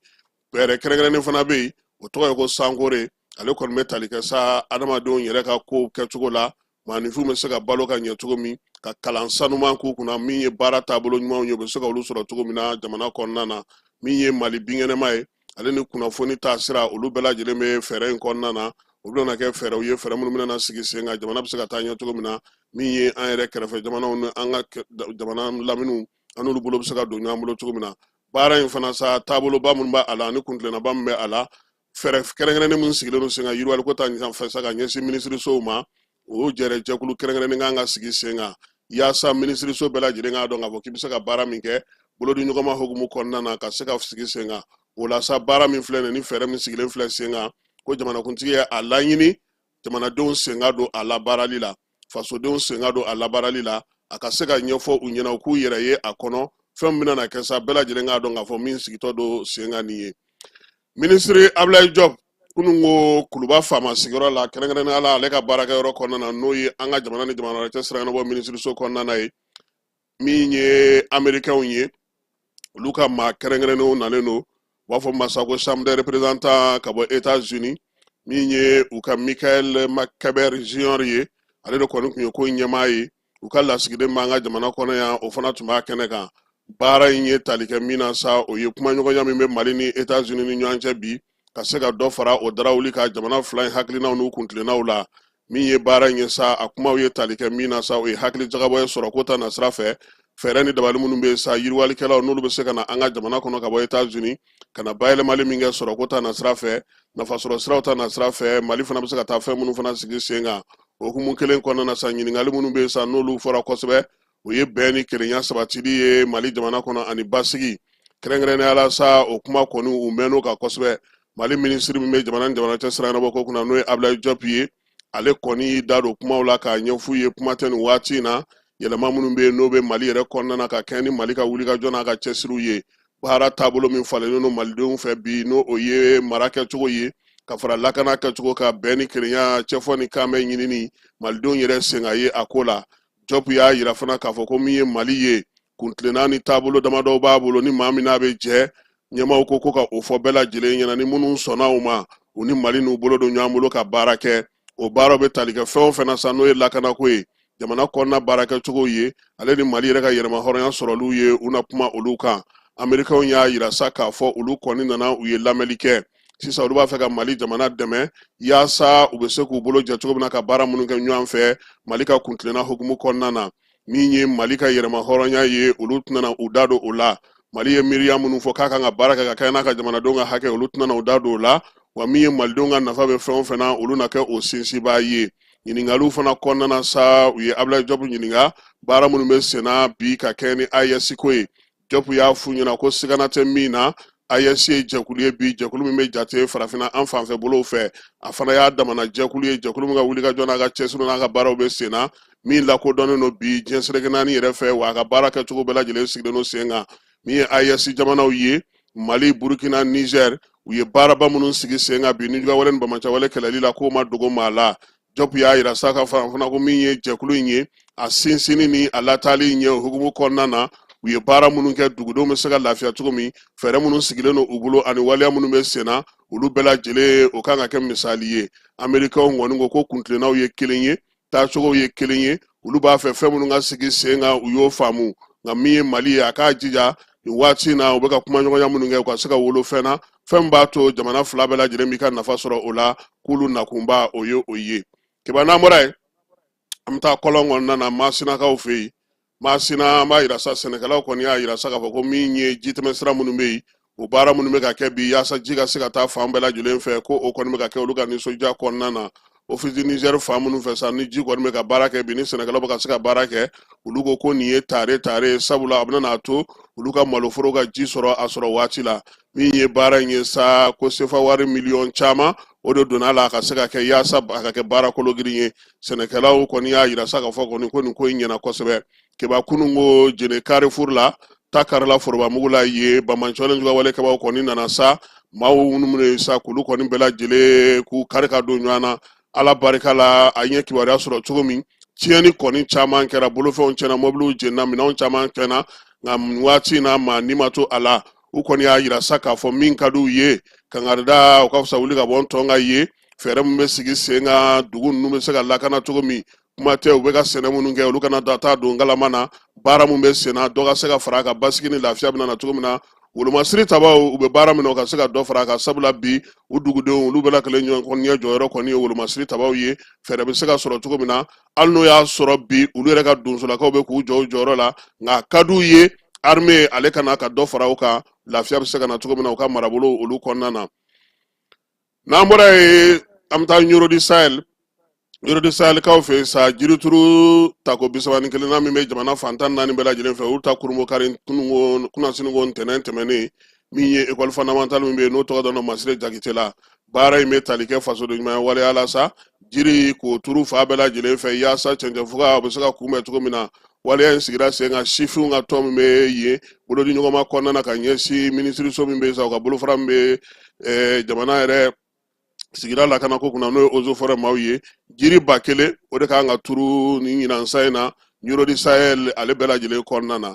bɛrɛ kɛrɛnkɛrɛnnen fana bɛ yen o tɔgɔ ye ko Sankore ale kɔni bɛ tali kɛ sa adamadenw yɛrɛ ka kow kɛcogo la maaninfinw bɛ se ka balo ka ɲɛ cogo min ka kalan sanuman k'u kunna min ye baara taabolo ɲumanw ye u bɛ se ka olu sɔrɔ cogo min na jamana kɔnɔna na min ye Mali binkɛnɛma ye ale ni kunnafoni taa sira olu bɛɛ lajɛlen bɛ fɛɛrɛ in kɔnɔna na o bɛna kɛ fɛɛrɛw ye fɛɛrɛ minnu bɛna sigi sen kan jamana bɛ se ka taa ɲɛ cogo min na min ye an yɛrɛ kɛrɛfɛ jamanaw ni an ka jamana laminiw an n'olu bolo bɛ se ka don ɲɔgɔn bolo cogo min na baara in fana sa taaboloba minnu b'a la ani kuntilennaba min bɛ a la fɛɛrɛ kɛrɛnkɛrɛnnen minnu sigilen don sen kan yiriwali ko ta fɛ sa ka ɲɛsin minisirisow ma o jɛkulu kɛrɛnkɛrɛnnen kan ka sigi sen kan yaasa minisiriso bɛɛ lajɛlen k'a dɔn k'a fɔ k'i bɛ se ka baara min kɛ bolodiɲɔgɔnma hokumu kɔnɔna na ka se ka sigi sen kan o la sa baara min filɛ nin ni fɛɛrɛ min sigilen filɛ sen kan ko jamanakuntigi ye a laɲini jamanadenw sen ka don a labaarali la fasodenw sen ka don a labaarali la a ka se ka ɲɛfɔ u ɲɛna u k'u yɛrɛ ye a kɔnɔ fɛn min bɛna kɛ sa bɛɛ lajɛlen k'a dɔn k'a fɔ min sigitɔ don sen kan nin ye ministre Ablaye Diop kunun ko Kuluba faama sigiyɔrɔ la kɛrɛnkɛrɛnnenya la ale ka baarakɛyɔrɔ kɔnɔna na n'o ye an ka jamana ni jamana wɛrɛ cɛ siraɲɛnabɔ minisiriso kɔnɔna na ye min ye Américains ye olu ka maa kɛrɛnkɛrɛnnenw nalen don u b'a fɔ masa ko chambre des représentants ka bɔ États-Unis min ye u ka Michael Mackeber Junior ye ale de kɔni tun ye ko ɲɛmaa ye u ka lasigiden b'an ka jamana kɔnɔ yan o fana tun b'a kɛnɛ kan baara in ye tali kɛ min na sa o ye kumaɲɔgɔnya min bɛ Mali ni États-Unis ni ɲɔgɔn cɛ bi ka se ka dɔ fara o darawuli ka jamana fila in hakilinaw n'u kuntilennaw la min ye baara in ye sa a kumaw ye tali kɛ min na sa o ye hakili jagabɔ ye sɔrɔ ko ta na sira fɛ fɛɛrɛ ni dabali minnu bɛ sa yiriwalikɛlaw n'olu bɛ se ka na an ka jamana kɔnɔ ka bɔ États-Unis ka na bayɛlɛmali min kɛ sɔrɔ ko ta na sira fɛ nafasɔrɔ siraw ta na sira fɛ Mali fana bɛ se ka taa fɛn minnu fana sigi sen kan o hukumu kelen kɔnɔna na sa ɲininkali minnu bɛ sa n'olu fɔra kosɛbɛ o ye bɛn ni kelenya sabatili ye Mali jamana kɔnɔ ani basigi kɛrɛnkɛrɛnnenya la sa o kuma kɔni u mɛnn'o kan kosɛbɛ Mali minisiri min bɛ jamana ni jamana cɛ siraɲɛnabɔ ko kunna n'o ye Ablaye Diop ye ale kɔni da don kumaw la k'a ɲɛf'u ye kuma tɛ nin waati in na yɛlɛma minnu bɛ yen n'o bɛ Mali yɛrɛ kɔnɔna na ka kɛ ni Mali ka wulikajɔ n'a ka cɛsiriw ye baara taabolo min falennen don malidenw fɛ bi n'o o ye mara kɛcogo ye ka fara lakana kɛcogo ka bɛn ni kelenya cɛfɔ ni kan bɛ ɲinini malidenw yɛrɛ sen ka ye a ko la Diop y'a yira fana k'a fɔ ko min ye Mali ye kuntilenna ni taabolo damadɔw b'a bolo ni maa min n'a bɛ jɛ ɲɛmaw ko ka o fɔ bɛɛ lajɛlen ɲɛna ni minnu sɔnna o ma u ni Mali n'u bolo don ɲɔgɔn bolo ka baara kɛ o baaraw bɛ tali kɛ fɛn o fɛn na sa n'o ye lakanako ye jamana kɔnɔna baarakɛcogo ye ale ni Mali yɛrɛ ka yɛlɛma hɔrɔnya sɔrɔliw ye u na kuma olu kan Américains y'a yira sa k'a fɔ olu kɔni nana u ye lamɛnli kɛ sisan olu b'a fɛ ka Mali jamana dɛmɛ yaasa u bɛ se k'u bolo jɛ cogo min na ka baara minnu kɛ ɲɔgɔn fɛ Mali ka kuntilenna hukumu kɔnɔna na min ye Mali ka yɛlɛma hɔrɔnya ye olu tɛna u da don o la Mali ye miiriya minnu fɔ k'a kan ka baara kɛ ka kɛ n'a ka jamanadenw ka hakɛ olu tɛna u da don o la wa min ye malidenw ka nafa bɛ fɛn o fɛn na olu na kɛ o sinsinbaa ye ɲininkaliw fana kɔnɔna na sa u ye Ablaye Diop ɲininka baara minnu bɛ sen na bi ka kɛ ni AES ko ye Diop y'a f'u ɲɛna ko sigana tɛ min na AES ye jɛkulu ye bi jɛkulu min bɛ jate farafinna an fanfɛ bolow fɛ a fana y'a damana jɛkulu ye jɛkulu min ka wulikajɔ n'a ka cɛsiri n'a ka baaraw bɛ sen na min lakodɔnnen don bi diɲɛ seleke naani yɛrɛ fɛ wa a ka baara kɛcogo bɛɛ lajɛlen sigilen don sen kan min ye AES jamanaw ye Mali Burkina Niger u ye baaraba minnu sigi sen kan bi nijugawale ni bamacawale kɛlɛli la k'o ma dogo maa la Diop y'a yira sa ka fana ko min ye jɛkulu in ye a sinsinni ni a latali ɲɛ o hukumu kɔnɔna na u ye baara minnu kɛ dugudenw bɛ se ka lafiya cogo min fɛɛrɛ minnu sigilen don u bolo ani waleya minnu bɛ sen na olu bɛɛ lajɛlen o kan ka kɛ misali ye Américains kɔni ko kuntilennaw ye kelen ye taacogow ye kelen ye olu b'a fɛ fɛn minnu ka sigi sen kan u y'o faamu nka min ye Mali ye a k'a jija nin waati in na u bɛ ka kumaɲɔgɔnya minnu kɛ u ka se ka wolo fɛn na fɛn b'a to jamana fila bɛɛ lajɛlen b'i ka nafa sɔrɔ o la k'olu nakunba o ye o ye kiba n'an bɔra yen an bɛ taa kɔlɔn kɔnɔna na Masinakaw fɛ yen Masina an b'a yira sa sɛnɛkɛlaw kɔni y'a yira sa k'a fɔ ko min ye jitɛmɛsira minnu bɛ yen o baara minnu bɛ ka kɛ bi yaasa ji ka se ka taa fan bɛɛ lajɛlen fɛ ko o kɔni bɛ ka kɛ olu ka nisɔndiya kɔnɔna na office du Niger fan minnu fɛ sa ni ji kɔni bɛ ka baara kɛ bi ni sɛnɛkɛlaw bɛ ka se ka baara kɛ olu ko nin ye tare sabula a bɛna n'a to olu ka maloforo ka ji sɔrɔ a sɔrɔ waati la min ye baara in ye sa ko sefa wari miliyɔn caman o de donna a la a ka se ka kɛ yaasa a ka kɛ baara kologirin ye sɛnɛkɛlaw kɔni y'a yira sa k'a fɔ kɔni ko nin ko in ɲɛna kosɛbɛ kiba kunun ko jene Carrefour la ta karila forobamugu la ye Bamancɔlen juga wale kabaw kɔni nana sa maaw minnu ye sa k'olu kɔni bɛɛ lajɛlen k'u kari ka don ɲɔgɔn na ala barika la a ɲɛ kibaruya sɔrɔ cogo min tiɲɛni kɔni caman kɛra bolofɛnw tiɲɛna mobiliw jenina minɛnw caman kɛna nka waati in na maa ni ma to a la u kɔni y'a yira sa k'a fɔ min ka d'u ye kangarida u ka fisa wuli ka bɔ tɔn ka ye fɛɛrɛ min bɛ sigi sen kan dugu ninnu bɛ se ka lakana cogo min kuma tɛ u bɛ ka sɛnɛ minnu kɛ olu kana taa don ngalama na baara min bɛ sen na dɔ ka se ka fara a kan basigi ni lafiya bɛ na cogo min na wolomasiri tabaw u bɛ baara min na u ka se ka dɔ fara a kan sabula bi u dugudenw olu bɛɛ lajɛlen ɲɛ jɔyɔrɔ kɔni ye wolomasiri tabaw ye fɛɛrɛ bɛ se ka sɔrɔ cogo min na hali n'o y'a sɔrɔ bi olu yɛrɛ ka donsolakaw bɛ k'u jɔ u jɔyɔrɔ la nka a ka d'u ye armée ale kana ka dɔ fara u kan lafiya bɛ se ka na cogo min na u ka marabolo olu kɔnɔna na n'an bɔra yen an bɛ taa Yɔrɔdi Sahel kaw fɛ sa jirituru tako 31 min bɛ jamana fantan 4 bɛɛ lajɛlen fɛ olu ta kurumbo kari kunnasini ko ntɛnɛn tɛmɛnen min ye école fondamentale min bɛ yen n'o tɔgɔ dɔn Masire Jakite la baara in bɛ tali kɛ fasoden ɲuman waleya la sa jiri k'o turu fa bɛɛ lajɛlen fɛ yaasa cɛncɛnfuga o bɛ se ka kunbɛn cogo min na waleya in sigira sen kan sifinw ka tɔn min bɛ yen bolodi ɲɔgɔnma kɔnɔna na ka ɲɛsin minisiriso min bɛ yen sa u ka bolofara min bɛ jamana yɛrɛ sigira lakana ko kunna n'o ye Eaux et Forêts maaw ye jiri 1000 o de kan ka turu ni ɲinansa in na Yɔrɔdi Sahel ale bɛɛ lajɛlen kɔnɔna na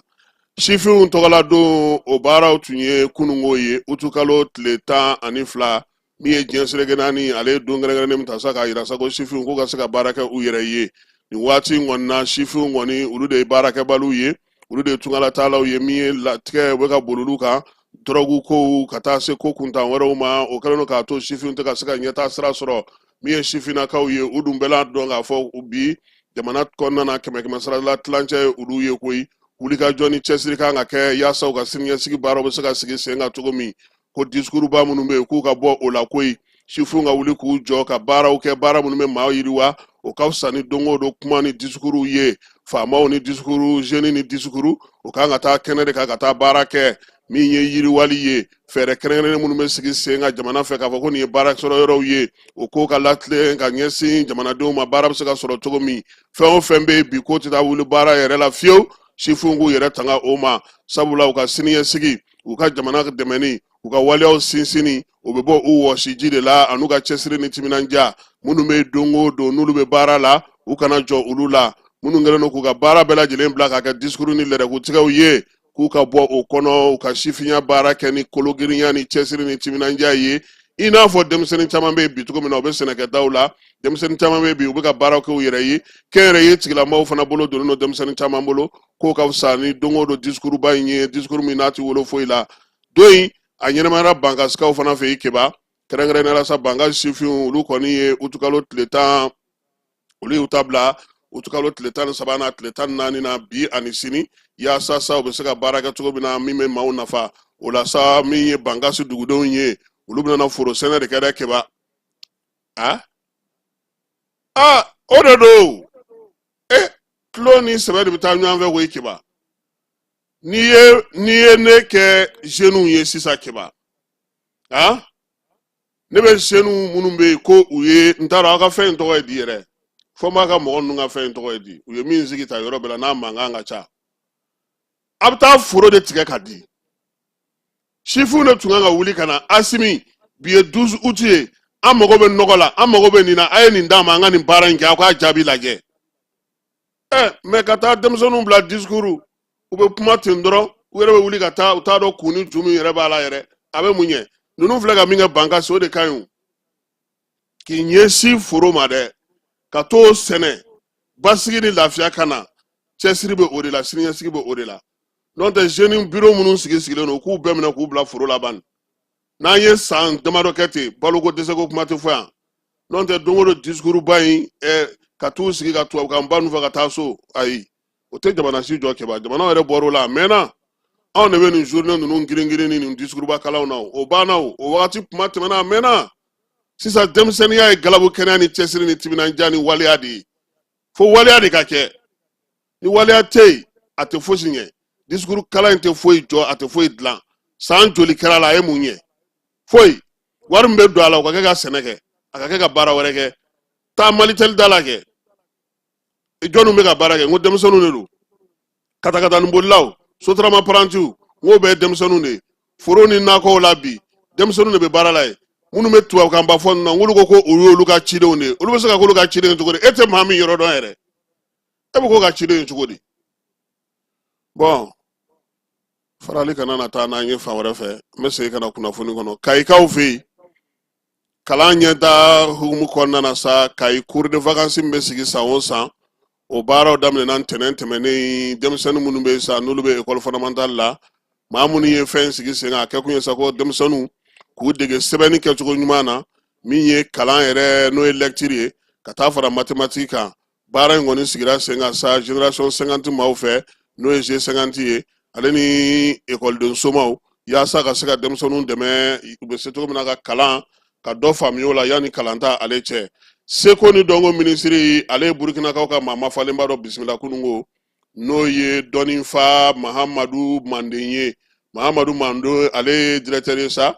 sifinw tɔgɔla don o baaraw tun ye kunungo ye utukalo tile 12 min ye diɲɛ seleke naani ale ye don gɛrɛgɛrɛnnen min ta sa k'a yira sa ko sifinw k'u ka se ka baara kɛ u yɛrɛ ye nin waati in kɔni na sifinw kɔni olu de ye baarakɛbaliw ye olu de ye tungalataalaw ye min ye latigɛ u bɛ ka bololu kan dɔrɔgu kow ka taa se ko kuntan wɛrɛw ma o kɛlen don k'a to sifinw tɛ ka se ka ɲɛtaa sira sɔrɔ min ye sifinnakaw ye u dun bɛɛ la dɔn k'a fɔ bi jamana kɔnɔna na 100 sarala tilancɛ ye olu ye koyi wulikajɔ ni cɛsiri kan ka kɛ yaasa u ka siniɲɛsigi baaraw bɛ se ka sigi sen kan cogo min ko discours ba minnu bɛ yen k'u ka bɔ o la koyi sifinw ka wuli k'u jɔ ka baaraw kɛ baara minnu bɛ maa yiriwa o ka fisa ni don o don kuma ni discours ye faamaw ni discours jeunes ni discours o kan ka taa kɛnɛ de kan ka taa baara kɛ min ye yiriwali ye fɛɛrɛ kɛrɛnkɛrɛnnen minnu bɛ sigi sen ka jamana fɛ k'a fɔ ko nin ye baara sɔrɔ yɔrɔw ye o ko ka latilen ka ɲɛsin jamanadenw ma baara bɛ se ka sɔrɔ cogo min fɛn o fɛn bɛ yen bi ko tɛ taa wuli baara yɛrɛ la fiyewu sifinw k'u yɛrɛ tanga o ma sabula u ka siniɲɛsigi u ka jamana dɛmɛni u ka waleyaw sinsinni o bɛ bɔ u wɔsiji de la an'u ka cɛsiri ni timinandiya minnu bɛ don o don n'olu bɛ baara la u kana jɔ olu la minnu kɛlen don k'u ka baara bɛɛ lajɛlen bila k'a kɛ discours ni lɛrɛkutigɛw ye k'u ka bɔ o kɔnɔ u ka sifinya baara kɛ ni kologirinya ni cɛsiri ni timinandiya ye i n'a fɔ denmisɛnnin caman bɛ bi cogo min na u bɛ sɛnɛkɛdaw la denmisɛnnin caman bɛ bi u bɛ ka baaraw kɛ u yɛrɛ ye kɛnyɛrɛye tigilamɔgɔw fana bolo donnen don denmisɛnnin caman bolo k'o ka fisa ni don o don discours ba in ye discours min n'a ti wolo foyi la don in a ɲɛnɛmayara bankasikaw fana fɛ yen keba kɛrɛnkɛrɛnnenya la sa banka sifinw olu kɔni ye utukalo tile 10 olu y'u ta bila utukalo tile 13 na tile 14 na bi ani sini yaasa sa u bɛ se ka baara kɛ cogo min na min bɛ maaw nafa o la sa min ye bankasi dugudenw ye olu bɛna foro sɛnɛ de kɛ dɛ keba o de don tulo ni sɛbɛ de bɛ taa ɲɔgɔn fɛ koyi keba n'i ye ne kɛ jeunes ye sisan keba ne bɛ jeunes minnu bɛ yen ko u ye n t'a dɔn aw ka fɛn in tɔgɔ ye di yɛrɛ fɔ n b'a ka mɔgɔ ninnu ka fɛn in tɔgɔ ye di u ye min sigi ta yɔrɔ bɛɛ la n'a mankan ka ca a bɛ taa foro de tigɛ ka di sifinw de tun kan ka wuli ka na Asimi bi ye 12 août ye an mago bɛ nɔgɔ la an mago bɛ nin na a ye nin d'a ma an ka nin baara in kɛ aw k'a jaabi lajɛ mɛ ka taa denmisɛnninw bila discours u bɛ kuma ten dɔrɔn u yɛrɛ bɛ wuli ka taa u t'a dɔn kun ni ju min yɛrɛ b'a la yɛrɛ a bɛ mun ɲɛ ninnu filɛ ka min kɛ bankasi o de ka ɲi k'i ɲɛsin foro ma dɛ ka t'o sɛnɛ basigi ni lafiya ka na cɛsiri bɛ o de la siniɲɛsigi bɛ o de la n'o tɛ jeunes bureau minnu sigilen don k'u bɛɛ minɛ k'u bila foro la bani n'an ye san damadɔ kɛ ten baloko dɛsɛko kuma tɛ fɔ yan n'o tɛ don o don discours ba in ka t'u sigi ka tubabukan ba ninnu fɛ ka taa so ayi o tɛ jamana si jɔ kɛba jamana yɛrɛ bɔr'o la a mɛnna anw de bɛ nin journée ninnu girin-girin ni nin discours ba kalaw na o banna o wagati kuma tɛmɛna a mɛnna sisan denmisɛnninya ye galabu kɛnɛya ni cɛsiri ni timinandiya ni waleya de ye fo waleya de ka kɛ ni waleya tɛ yen a tɛ fosi ɲɛ discours kala in tɛ foyi jɔ a tɛ foyi dilan san joli kɛra la a ye mun ɲɛ foyi wari min bɛ don a la o ka kɛ ka sɛnɛ kɛ a ka kɛ ka baara wɛrɛ kɛ taa malitɛli da la kɛ jɔnniw bɛ ka baara kɛ n ko denmisɛnninw de don katakatani bolilaw sotarama parantiw n ko bɛɛ ye denmisɛnninw de ye foro ni nakɔw la bi denmisɛnninw de bɛ baara la ye minnu bɛ tubabukan ba fɔ ninnu na n k'olu ko ko o y'olu ka cidenw de ye olu bɛ se ka k'olu ka ciden ye cogo di e tɛ maa min yɔrɔ dɔn yɛrɛ e bɛ k'o ka ciden ye cogo di bɔn farali kana na taa n'an ye fan wɛrɛ fɛ n bɛ segin ka na kunnafoni kɔnɔ kayikaw fɛ yen kalan ɲɛta hukumu kɔnɔna na sa kayi cours de vacances min bɛ sigi san o san o baaraw daminɛna ntɛnɛn tɛmɛnen denmisɛnnin minnu bɛ yen sa n'olu bɛ école fondamentale la maa minnu ye fɛn sigi sen kan a kɛ kun ye sa ko denmisɛnninw k'u dege sɛbɛnni kɛcogo ɲuman na min ye kalan yɛrɛ n'o ye lecture ye ka taa fara mathématique kan baara in kɔni sigira sen kan sa génération 50 maaw fɛ n'o ye G50 ye ale ni ekɔliden somaw yaasa ka se ka denmisɛnninw dɛmɛ u bɛ se cogo min na ka kalan ka dɔ faamuya o la yanni kalan ta ale cɛ seko ni dɔnko minisiri ale ye burukinakaw ka maa mafalenba dɔ bisimila kununko n'o ye dɔnnifa mahamadu manden ye mahamadu mando ale ye directeur ye sa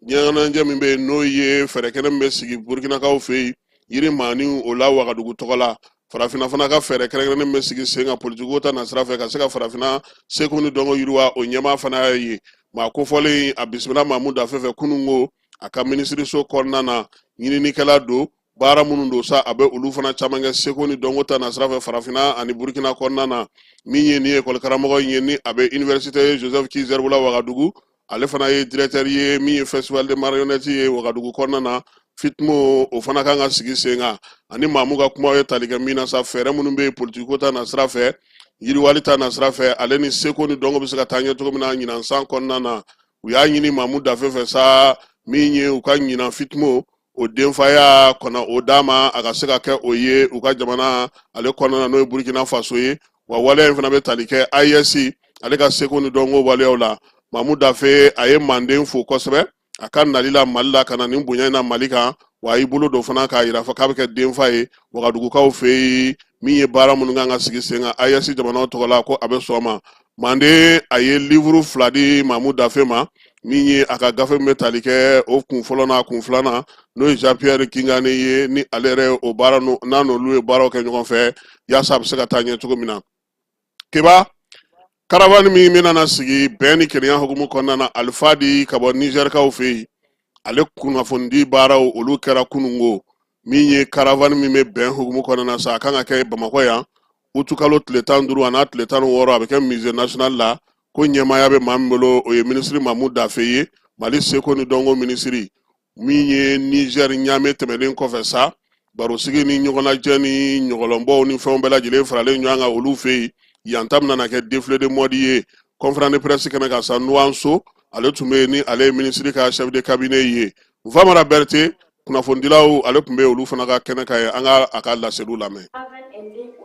ɲɛnajɛ min bɛ yen n'o ye fɛɛrɛkɛnɛ min bɛ sigi burukinakaw fɛ yen yiri maani o la wagadugu tɔgɔ la farafinna fana ka fɛɛrɛ kɛrɛnkɛrɛnnen min bɛ sigi sen kan politiko ta na sira fɛ ka se ka farafinna seko ni dɔnko yiriwa o ɲɛmaa fana y'a ye maa kofɔlen a bisimila mamu dafe fɛ kununko a ka minisiriso kɔnɔna na ɲininikɛla don baara minnu don sa a bɛ olu fana caman kɛ seko ni dɔnko ta na sira fɛ farafinna ani burukina kɔnɔna na min ye nin ekɔli karamɔgɔ ye ni a bɛ université joseph kizɛribu la wagadugu ale fana ye directeur ye min ye festival de marionnette ye wagadugu kɔnɔna na fitmo o fana kan ka sigi sen kan ani maamu ka kumaw ye tali kɛ min na sa fɛɛrɛ minnu bɛ politiko ta na sira fɛ yiriwali ta na sira fɛ ale ni seko ni dɔnko bɛ se ka taa ɲɛ cogo min na ɲinan san kɔnɔna na u y'a ɲini maamu dafe fɛ sa min ye u ka ɲinan fitmo o denfaya kɔnɔ o d'a ma a ka se ka kɛ o ye u ka jamana ale kɔnɔna na n'o ye burukina faso ye wa waleya in fana bɛ tali kɛ IES ale ka seko ni dɔnko waleyaw la maamu dafe a ye manden fo kosɛbɛ a ka nali la mali la ka na nin bonya in na mali kan wa a y'i bolo dɔ fana k'a yira fɔ k'a bɛ kɛ denfa ye wagadugukaw fɛ yen min ye baara minnu kan ka sigi sen kan IES jamanaw tɔgɔ la ko a bɛ sɔn ma manden a ye livre 2 di maamu dafe ma min ye a ka gafe min bɛ tali kɛ o kun fɔlɔ n'a kun filanan n'o ye Jean Pierre Kingane ye ni ale yɛrɛ o baara n'a n'olu ye baaraw kɛ ɲɔgɔn fɛ yaasa a bɛ se ka taa ɲɛ cogo min na keba caravane min bɛna na sigi bɛn ni kelenya hukumu kɔnɔna na alifadi ka bɔ Nizɛrikaw fɛ yen ale kunnafonidi baaraw olu kɛra kununko min ye caravane min bɛ bɛn hukumu kɔnɔna na sa a kan ka kɛ Bamakɔ yan utu kalo tile 15 a n'a tile 16 a bɛ kɛ musée national la ko ɲɛmaaya bɛ maa min bolo o ye minisiri Mamu Dafe ye Mali seko ni dɔnko minisiri min ye Niger ɲaamɛ tɛmɛnen kɔfɛ sa barosigi ni ɲɔgɔnlajɛ ni ɲɔgɔlɔnbɔw ni fɛnw bɛɛ lajɛlen faralen ɲɔgɔn kan olu fɛ yen yan ta bɛna kɛ défilé de mode ye conférence de presse kɛnɛ kan sa Nuwanso ale tun bɛ yen ni ale ye minisiri ka chef de cabinet ye Famara Berete kunnafonidilaw ale tun bɛ olu fana ka kɛnɛ kan ye an ka a ka laseliw lamɛn.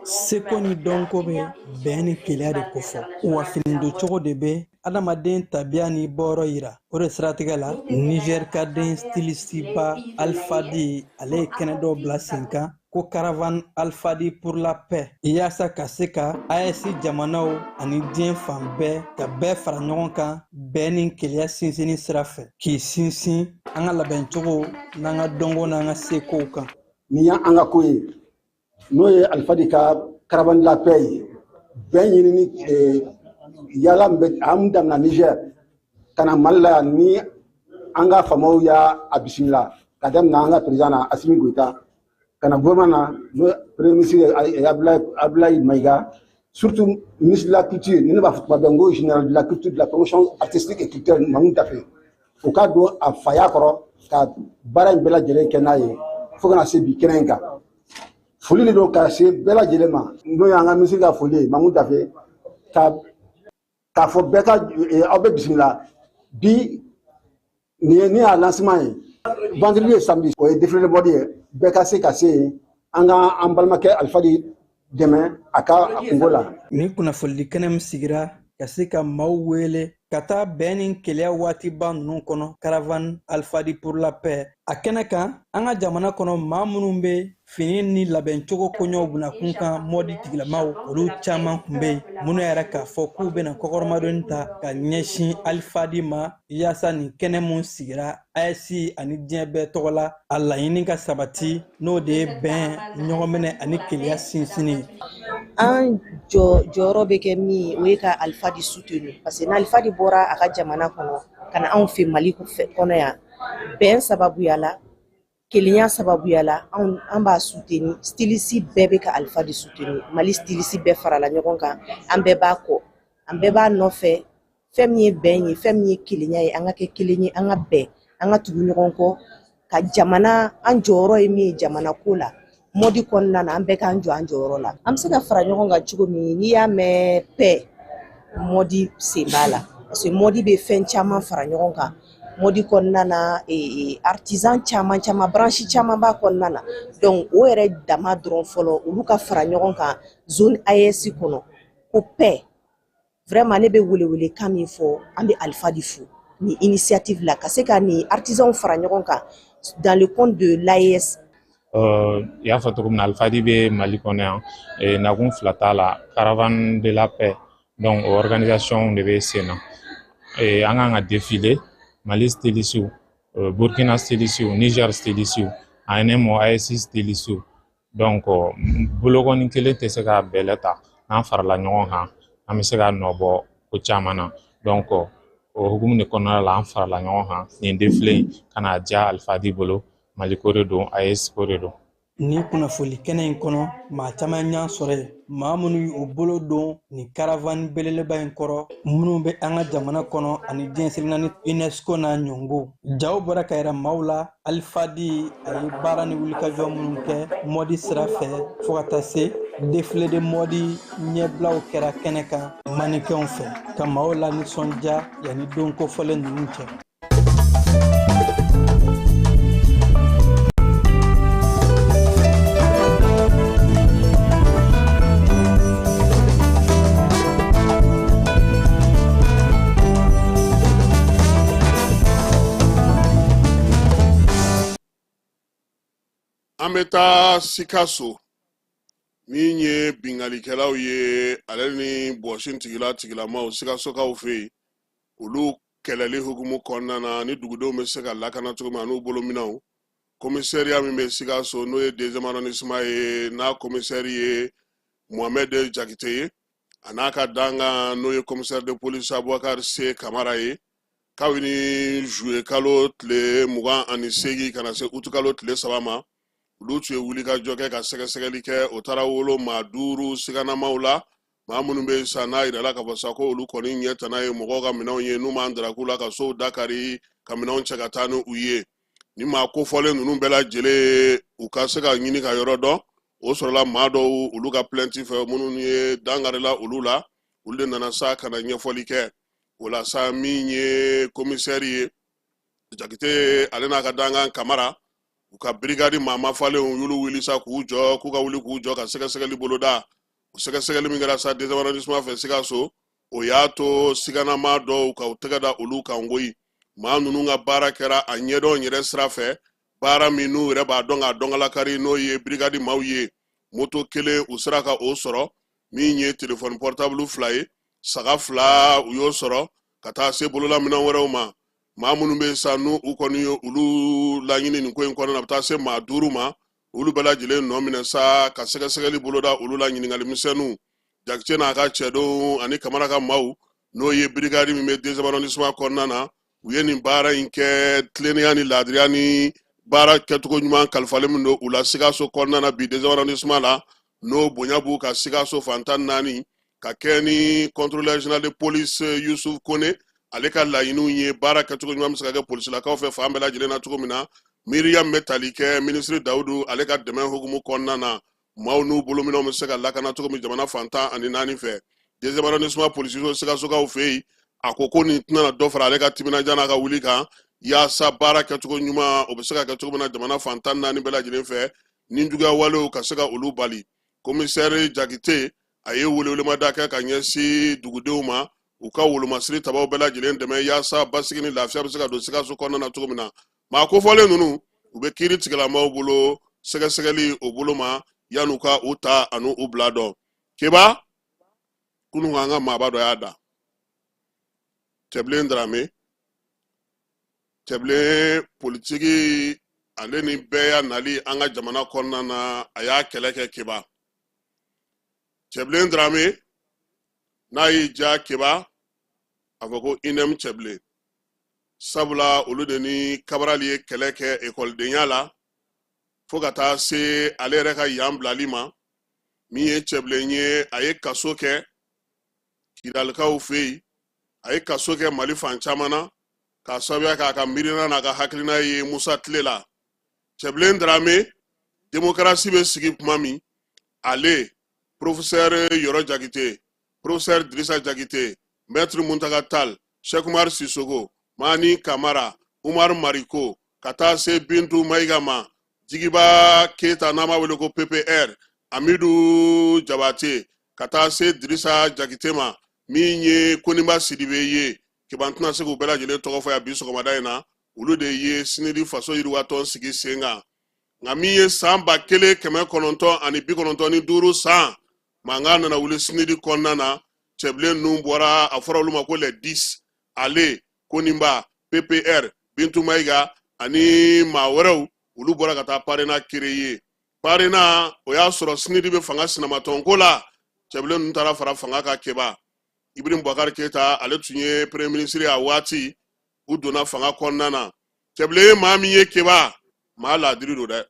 Seko ni dɔnko bɛ bɛn ni keleya de kofɔ wa fini don cogo de bɛ adamaden tabiya ni bɔyɔrɔ yira o de siratigɛ la Niger kaden styliste Alfadi ale ye kɛnɛ dɔw bila sen kan ko caravane Alfadi pour la paix yaasa ka se ka AES jamanaw ani diɲɛ fan bɛɛ ka bɛɛ fara ɲɔgɔn kan bɛn ni keleya sinsinni sira fɛ k'i sinsin an ka labɛn cogo n'an ka dɔnko n'an ka sekow kan. Ni y'an ka ko ye n'o ye Alfadi ka caravane la paix ye bɛn ɲini ni yala an damina Niger ka na Mali la ni an ka faamaw y'a bisimila ka daminɛ an ka président na Assimi Goïta ka na gouvernement na n'o premier ministre Abdoulaye Maïga surtout ministre de la culture ni ne b'a fɔ tuma bɛɛ n ko général de la culture de la promotion artistique et culturelle Mamu Dafe o ka don a faya kɔrɔ ka baara in bɛɛ lajɛlen kɛ n'a ye fo kana se bi kɛnɛ in kan foli de don ka se bɛɛ lajɛlen ma n'o y'an ka ministre ka foli ye Mamu Dafe k'a fɔ bɛɛ ka aw bɛ bisimila bi ni a lancement ye vendredi et samedi o ye défilé mode ye bɛɛ ka se ka se yen an ka an balimakɛ alifadi dɛmɛ a ka kungo la. Ni kunnafoni kɛnɛ min sigira ka se ka maaw wele ka taa bɛn ni keleya waatiba ninnu kɔnɔ caravane alfadi pour la paix a kɛnɛ kan an ka jamana kɔnɔ maa minnu bɛ fini ni labɛncogo koɲɔw bunakun kan mɔdi tigilamaw olu caman kun bɛ yen minnu yɛrɛ k'a fɔ k'u bɛna kɔkɔrɔmadoni ta ka ɲɛsin alifadi ma yaasa nin kɛnɛ mun sigira AES ani diɲɛ bɛɛ tɔgɔ la a laɲini ka sabati n'o de ye bɛn ɲɔgɔnminɛ ani keleya sinsinni. An jɔyɔrɔ bɛ kɛ min ye o ye ka alifadi soutenu parce que n'alifadi bɔra a ka jamana kɔnɔ ka na anw fɛ Mali kɔnɔ yan bɛn sababuya la kelenya sababuya la an b'a soutenu styliste bɛɛ bɛ ka alifadi soutenu Mali styliste bɛɛ farala ɲɔgɔn kan an bɛɛ b'a kɔ an bɛɛ b'a nɔfɛ fɛn min ye bɛn ye fɛn min ye kelenya ye an ka kɛ kelen ye an ka bɛn an ka tugu ɲɔgɔn kɔ ka jamana an jɔyɔrɔ ye min ye jamana ko la modi kɔnɔna na an bɛɛ k'an jɔ an jɔyɔrɔ la an bɛ se ka fara ɲɔgɔn kan cogo min n'i y'a mɛn paix modi sen b'a la parce que modi bɛ fɛn caman fara ɲɔgɔn kan modi kɔnɔna na artisan caman branche caman b'a kɔnɔna na donc o yɛrɛ dama dɔrɔn fɔlɔ olu ka fara ɲɔgɔn kan zone AES kɔnɔ ko paix vraiment ne bɛ welewele kan min fɔ an bɛ alifadi fo ni initiative la ka se ka ni artisan fara ɲɔgɔn kan dans le compte de l'AES. I y'a fɔ cogo min na alifadi bɛ Mali kɔnɔ yan nakun fila t'a la caravane de la paix donc o organisation de bɛ sen na an kan ka défiler Mali stylisiw Burkina stylisiw Niger stylisiw ani mo AES stylisiw donc bolokɔni kelen tɛ se ka bɛlɛ ta n'an farala ɲɔgɔn kan an bɛ se ka nɔ bɔ ko caman na donc o hukumu de kɔnɔna la an farala ɲɔgɔn kan nin défilé in ka na diya alifadi bolo Mali ko de don AES ko de don. Ni kunnafoni kɛnɛ in kɔnɔ maa caman y'a sɔrɔ yen maa minnu y'u bolo don ni caravane belebeleba in kɔrɔ minnu bɛ an ka jamana kɔnɔ ani diɲɛ sirina ni UNESCO n'a ɲɔngo jaw bɔra ka yɛrɛ maaw la alifadi a ye baara ni wulikajɔ minnu kɛ mɔdi sira fɛ fo ka taa se défilé de mɔdi ɲɛbilaw kɛra kɛnɛ kan mannequinw fɛ ka maaw la nisɔndiya yanni don kofɔlen ninnu cɛ. An bɛ taa Sikaso min ye bingalikɛlaw ye ale ni bɔsin tigilamaw Sikasokaw fɛ yen olu kɛlɛli hukumu kɔnɔna na ni dugudenw bɛ se ka lakana cogo min n'u bolominɛw commissariat min bɛ Sikaso n'o ye deuxième arrondissement ye n'a commissaire ye Mohamed Jakite ye a n'a ka danga n'o ye commissaire de police Abubakar C Kamara ye kabini juillet kalo tile 28 kana se août kalo tile 3 ma olu tun ye wulikajɔ kɛ ka sɛgɛsɛgɛli kɛ o taara wolo maa 5 siganamaw la maa minnu bɛ sa n'a yirala ka fɔ sa ko olu kɔni ɲɛ tana ye mɔgɔw ka minɛnw ye n'u m'an daraku la ka sow dakari ka minɛnw cɛ ka taa ni u ye ni maa kofɔlen ninnu bɛɛ lajɛlen u ka se ka ɲini ka yɔrɔ dɔn o sɔrɔla maa dɔw olu ka plainte fɛ minnu ye dangarila olu la olu de nana sa ka na ɲɛfɔli kɛ o la sa min ye commissaire ye Jakite ale n'a ka dangan Kamara u ka brigade maa falenw y'olu wuli sa k'u jɔ k'u ka wuli k'u jɔ ka sɛgɛsɛgɛli boloda o sɛgɛsɛgɛli min kɛra sa deuxième arrondissement fɛ Sikaso o y'a to siganama dɔw ka u tɛgɛ da olu kan koyi maa ninnu ka baara kɛra a ɲɛdɔn yɛrɛ sira fɛ baara min n'u yɛrɛ b'a dɔn k'a dɔngalakari n'o ye brigade maaw ye moto kelen u sera ka o sɔrɔ min ye téléphone portable 2 ye saga 2 u y'o sɔrɔ ka taa se bololaminɛn wɛrɛw ma maa minnu bɛ sa n'u kɔni ye olu laɲini nin ko in kɔnɔna na bɛ taa se maa 5 ma olu bɛɛ lajɛlen nɔ minɛ sa ka sɛgɛsɛgɛli boloda olu la ɲininkali misɛnninw Jakite n'a ka cɛdenw ani Kamara ka maaw n'o ye brigade min bɛ deuxième arrondissement kɔnɔna na u ye nin baara in kɛ tilennenya ni laadiriya ni baara kɛcogo ɲuman kalifalen min don u la Sikaso kɔnɔna na bi deuxième arrondissement la n'o bonya b'u ka Sikaso fantan 4 ka kɛ ni contrôleur général de police Yusuf Kone ale ka laɲiniw ye baara kɛcogo ɲuman bɛ se ka kɛ polisilakaw fɛ fan bɛɛ lajɛlen na cogo min na Miriam bɛ tali kɛ ministre Dawudu ale ka dɛmɛ hukumu kɔnɔna na maaw n'u bolominɛw bɛ se ka lakana cogo min jamana fantan ani 4 fɛ deuxième arrondissement policiso Sikasokaw fɛ yen a ko ko nin tɛna dɔ fara ale ka timinadiya n'a ka wuli kan yaasa baara kɛcogo ɲuman o bɛ se ka kɛ cogo min na jamana fantan naani bɛɛ lajɛlen fɛ ni juguya walew ka se ka olu bali commissaire Jakite a ye welewelemada kɛ ka ɲɛsin dugudenw ma u ka wolomasiri tabaw bɛɛ lajɛlen dɛmɛ yaasa basigi ni lafiya bɛ se ka don Sikaso kɔnɔna na cogo min na maa kofɔlen ninnu u bɛ kiiri tigilamaw bolo sɛgɛsɛgɛli o bolo ma yan'u ka u ta ani u bila dɔn Keba kunun an ka maaba dɔ y'a da Tɛbilen Darame Tɛbilen politiki ale ni bɛɛ y'a nali an ka jamana kɔnɔna na a y'a kɛlɛ kɛ Keba Tɛbilen Darame n'a y'i ja Keba a fɔ ko INEM Tɛbilen sabula olu de ni Kabarali ye kɛlɛ kɛ ekɔlidenya la fo ka taa se ale yɛrɛ ka yan bilali ma min ye Tɛbilen ye a ye kaso kɛ Kidalikaw fɛ yen a ye kaso kɛ Mali fan caman na k'a sababuya k'a ka miirina n'a ka hakilina ye Musa tile la Tɛbilen Darame démocratie bɛ sigi kuma min ale professeur Yɔrɔ Jakite professeur Dirisa Jakite maître Muntaka Tall Cheikh Umar Sisoko Mani Kamara Umar Mariko ka taa se Bintu Mayiga ma Jigiba Keita n'an b'a wele ko PPR Amidu Jabate ka taa se Dirisa Jakite ma min ye Koniba Sidibe ye Keba tɛna se k'u bɛɛ lajɛlen tɔgɔ fɔ yan bi sɔgɔmada in na olu de ye sinidi faso yiriwatɔn sigi sen kan nka min ye san 1995 san mankan nana wuli sinidi kɔnɔna na Tɛbilen ninnu bɔra a fɔra olu ma ko les 10 ale Koniba PPR Bintu Mayiga ani maa wɛrɛw olu bɔra ka taa parena créer ye parena o y'a sɔrɔ sinidi bɛ fanga sinamatɔnko la Tɛbilen ninnu taara fara fanga ka Keba Ibrahim Boubacar Keita ale tun ye premier ministre a waati u donna fanga kɔnɔna na Tɛbilen ye maa min ye Keba maa ladiri don dɛ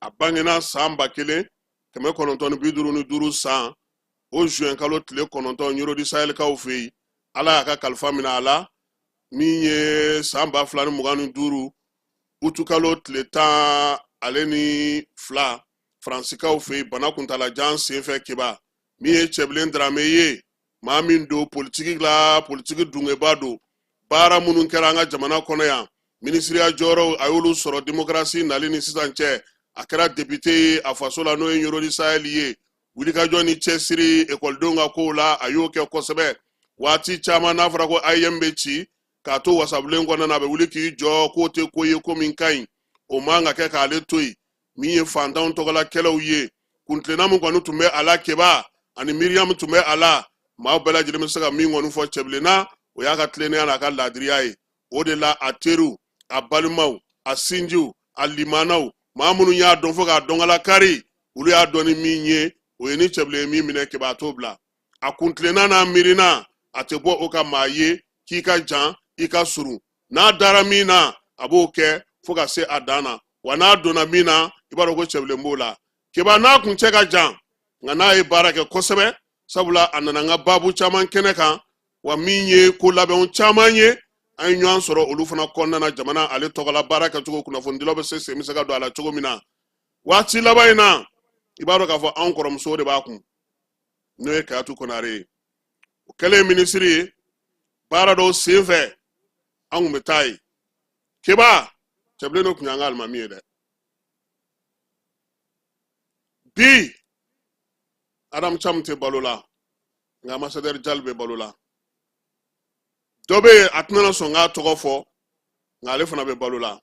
a bangena san 1955 san o juin kalo tile 9 Yorodi Sahɛlikaw fɛ yen Ala y'a ka kalifa minɛ a la min ye san 2025 utu kalo tile 10 ale ni 2 Faransiikaw fɛ yen bana kuntalajan senfɛ Keba min ye Tɛbilen Darame ye maa min don politiki la politiki dungeba don baara minnu kɛra an ka jamana kɔnɔ yan ministiriya jɔyɔrɔ a y'olu sɔrɔ démocratie nali ni sisan cɛ a kɛra député ye a faso la n'o ye Yorodi Sahɛli ye wulikajɔ ni cɛsiri ekɔlidenw ka kow la a y'o kɛ kosɛbɛ waati caman n'a fɔra ko AIM bɛ ci k'a to wasabilen kɔnɔna na a bɛ wuli k'i jɔ k'o tɛ ko ye ko min ka ɲi o man ka kɛ k'ale to yen min ye fantanw tɔgɔlakɛlaw ye kuntilenna min kɔni tun bɛ a la Keba ani Miriam tun bɛ a la maa bɛɛ lajɛlen bɛ se ka min kɔni fɔ Tɛbilen na o y'a ka tilennenya n'a ka laadiriya ye o de la a teriw a balimaw a sinjiw a limanaw maa minnu y'a dɔn fo k'a dɔn kala kari olu y'a dɔn ni min ye o ye ni Tɛbilen ye min minɛ Keba a t'o bila a kuntilenna n'a miirina a tɛ bɔ o ka maa ye k'i ka jan i ka surun n'a dara min na a b'o kɛ fo ka se a dan na wa n'a donna min na i b'a dɔn ko Tɛbilen b'o la Keba n'a kun cɛ ka jan nka n'a ye baara kɛ kosɛbɛ sabula a nana n ka baabu caman kɛnɛ kan wa min ye ko labɛnw caman ye an ye ɲɔgɔn sɔrɔ olu fana kɔnɔna na jamana ale tɔgɔla baara kɛcogo kunnafonidilaw bɛ se sen bɛ se ka don a la cogo min na waati laban in na i b'a dɔn k'a fɔ anw kɔrɔmusow de b'a kun n'o ye Kayatu Konare ye o kɛlen minisiri ye baara dɔw sen fɛ an kun bɛ taa ye Keba Tɛbilen de tun y'an ka alimami ye dɛ bi Adam Cham tɛ balo la nka Ambassadeur Jal bɛ balo la dɔ bɛ yen a tɛna sɔn k'a tɔgɔ fɔ nka ale fana bɛ balo la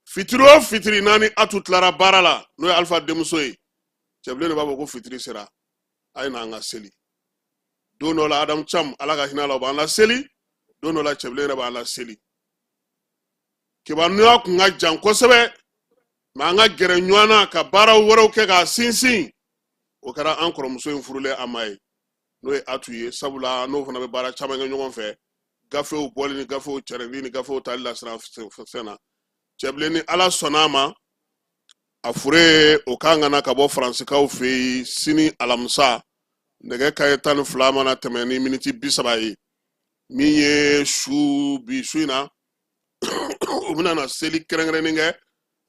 fitiri o fitiri naani Atu tilara baara la n'o ye Alpha denmuso ye Tɛbilen de b'a fɔ ko fitiri sera a ye n'an ka seli don dɔ la Adam Cham Ala ka hinɛ la o b'an la seli don dɔ la Tɛbilen yɛrɛ b'an la seli Keba nuya kun ka jan kosɛbɛ mɛ an ka gɛrɛ ɲɔgɔn na ka baaraw wɛrɛw kɛ k'a sinsin o kɛra an kɔrɔmuso in furulen a ma ye n'o ye Atu ye sabula n'o fana bɛ baara caman kɛ ɲɔgɔn fɛ gafew bɔli ni gafew cɛrɛnli ni gafew tali la siran fɛn na Tɛbilen ni Ala sɔnna a ma a fure o kan ka na ka bɔ Faransiikaw fɛ yen sini alamisa nɛgɛ kanɲɛ 12 mana tɛmɛ ni miniti 30 ye min ye bi su in na o bɛna na seli kɛrɛnkɛrɛnnen kɛ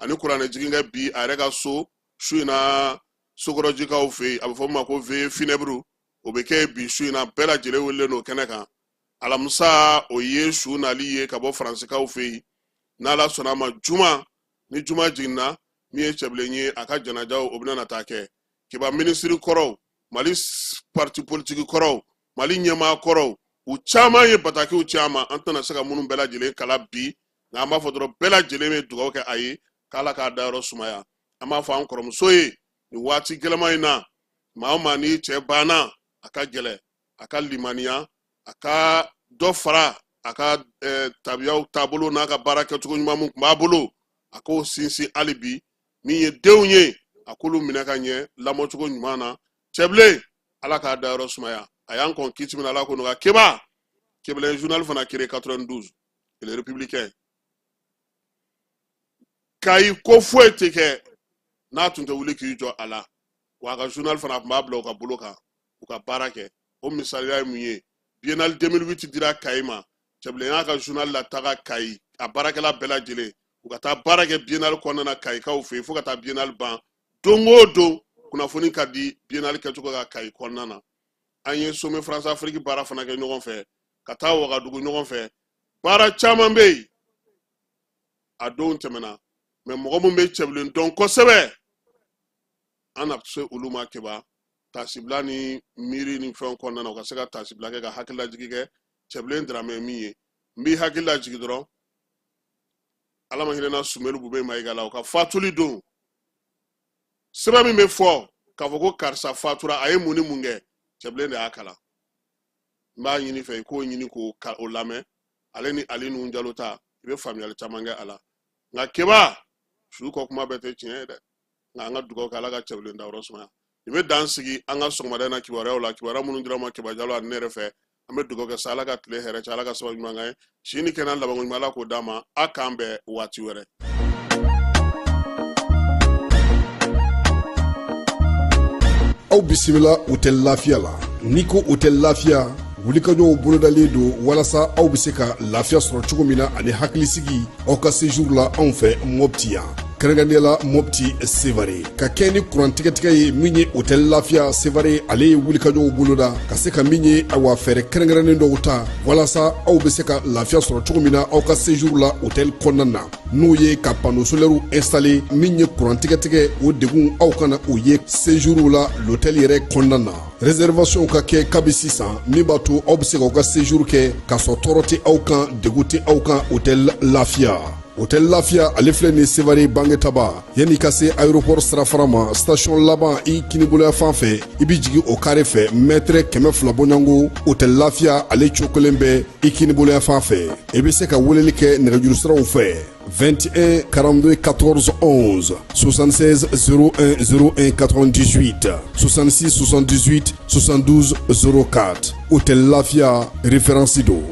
ani kuranɛ jigin kɛ bi a yɛrɛ ka so su in na Sokɔrɔjikaw fɛ yen a bɛ fɔ o ma ko veye funèbre o bɛ kɛ bi su in na bɛɛ lajɛlen wele n'o kɛnɛ kan alamisa o ye su nali ye ka bɔ faransikaw fɛ yen n'ala sɔnna a ma juma ni juma jiginna min ye cɛbilen ye a ka janajaw o bɛna na taa kɛ kiba minisiri kɔrɔw mali parti politique kɔrɔw mali ɲɛmaa kɔrɔw u caman ye batakiw caman an tɛna se ka minnu bɛɛ lajɛlen kala bi nka an b'a fɔ dɔrɔn bɛɛ lajɛlen bɛ dugawu kɛ a ye k'ala k'a dayɔrɔ sumaya an b'a fɔ an kɔrɔmuso ye nin waati gɛlɛma in na maa o maa n'i cɛ banna a ka gɛlɛ a ka limaniya a ka dɔ fara a ka tabiyaw taabolo n'a ka baara kɛcogo ɲuman mun tun b'a bolo a k'o sinsin hali bi min ye denw ye a k'olu minɛ ka ɲɛ lamɔcogo ɲuman na cɛbilen ala k'a dayɔrɔ sumaya a y'an kɔn kiti min ala ko nɔgɔya keba kebelen journal fana créé 92 les républicains kayi ko foyi tɛ kɛ n'a tun tɛ wuli k'i jɔ a la wa a ka journal fana tun b'a bila u ka bolo kan u ka baara kɛ o misaliya ye mun ye biennale 2008 dira kayi ma cɛbilen y'a ka journal la taga kayi a baarakɛla bɛɛ lajɛlen u ka taa baara kɛ biennale kɔnɔna na kayikaw fɛ yen fo ka taa biennale ban don o don kunnafoni ka di biennale kɛcogo ka kayi kɔnɔna na an ye sommet France Afrique baara fana kɛ ɲɔgɔn fɛ ka taa Wagadugu ɲɔgɔn fɛ baara caman bɛ yen a don tɛmɛna mɛ mɔgɔ min bɛ cɛbilen dɔn kosɛbɛ an na se olu ma keba tasibila ni miiri ni fɛnw kɔnɔna na u ka se ka tasibila kɛ ka hakililajigi kɛ cɛbilen Dramɛ min ye n b'i hakililajigi dɔrɔn ala ma hinɛna Sumelu Bube Mayiga la u ka fatuli don sɛbɛn min bɛ fɔ k'a fɔ ko karisa fatura a ye mun ni mun kɛ cɛbilen de y'a kalan n b'a ɲini fɛ i k'o ɲini k'o lamɛn ale ni Ali Nuhu Jalo ta i bɛ faamuyali caman kɛ a la nka keba su kɔ kuma bɛɛ tɛ tiɲɛ ye dɛ nka an ka dugawu kɛ ala ka cɛbilen dayɔrɔ sumaya i bɛ dan sigi an ka sɔgɔmada in na kibaruyaw la kibaruya minnu dira ma Keba Jalo ani ne yɛrɛ fɛ an bɛ dugawu kɛ sa ala ka tile hɛrɛ cɛ ala ka sababu ɲuman kɛ ye si ni kɛnɛ laban ɲuman ala k'o d'a ma a k'an bɛn waati wɛrɛ. aw bisimila hôtel Lafiya la n'i ko hôtel Lafiya wulikajɔw bolodalen don walasa aw bɛ se ka lafiya sɔrɔ cogo min na ani hakilisigi aw ka séjour la anw fɛ Mopti yan kɛrɛnkɛrɛnnenya la Mopti Sevare ka kɛ ni kurantigɛtigɛ ye min ye hôtel Lafiya Sevare ale ye wulikajɔw boloda ka se ka min ye awa fɛɛrɛ kɛrɛnkɛrɛnnen dɔw ta walasa aw bɛ se ka lafiya sɔrɔ cogo min na aw ka séjour la hôtel kɔnɔna na n'o ye ka panneau solaire installé min ye kurantigɛtigɛ o degun aw kana o ye séjour la l'hôtel yɛrɛ kɔnɔna na réservation ka kɛ kabi sisan min b'a to aw bɛ se k'aw ka séjour kɛ k'a sɔrɔ tɔɔrɔ tɛ aw kan degun tɛ aw kan hôtel Lafiya. hôtel Lafiya ale filɛ ni Sevare Bangetaba yanni ka se aéroport sirafara ma station laban i kiniboloya fan fɛ i bi jigin o carré fɛ mètre 200 bɔɲango hôtel Lafiya ale cokolen bɛ i kiniboloya fan fɛ i bɛ se ka weleli kɛ nɛgɛjuru siraw fɛ 21 42 14 11 76 01 01 98 66 78 72 04 hôtel Lafiya référence do.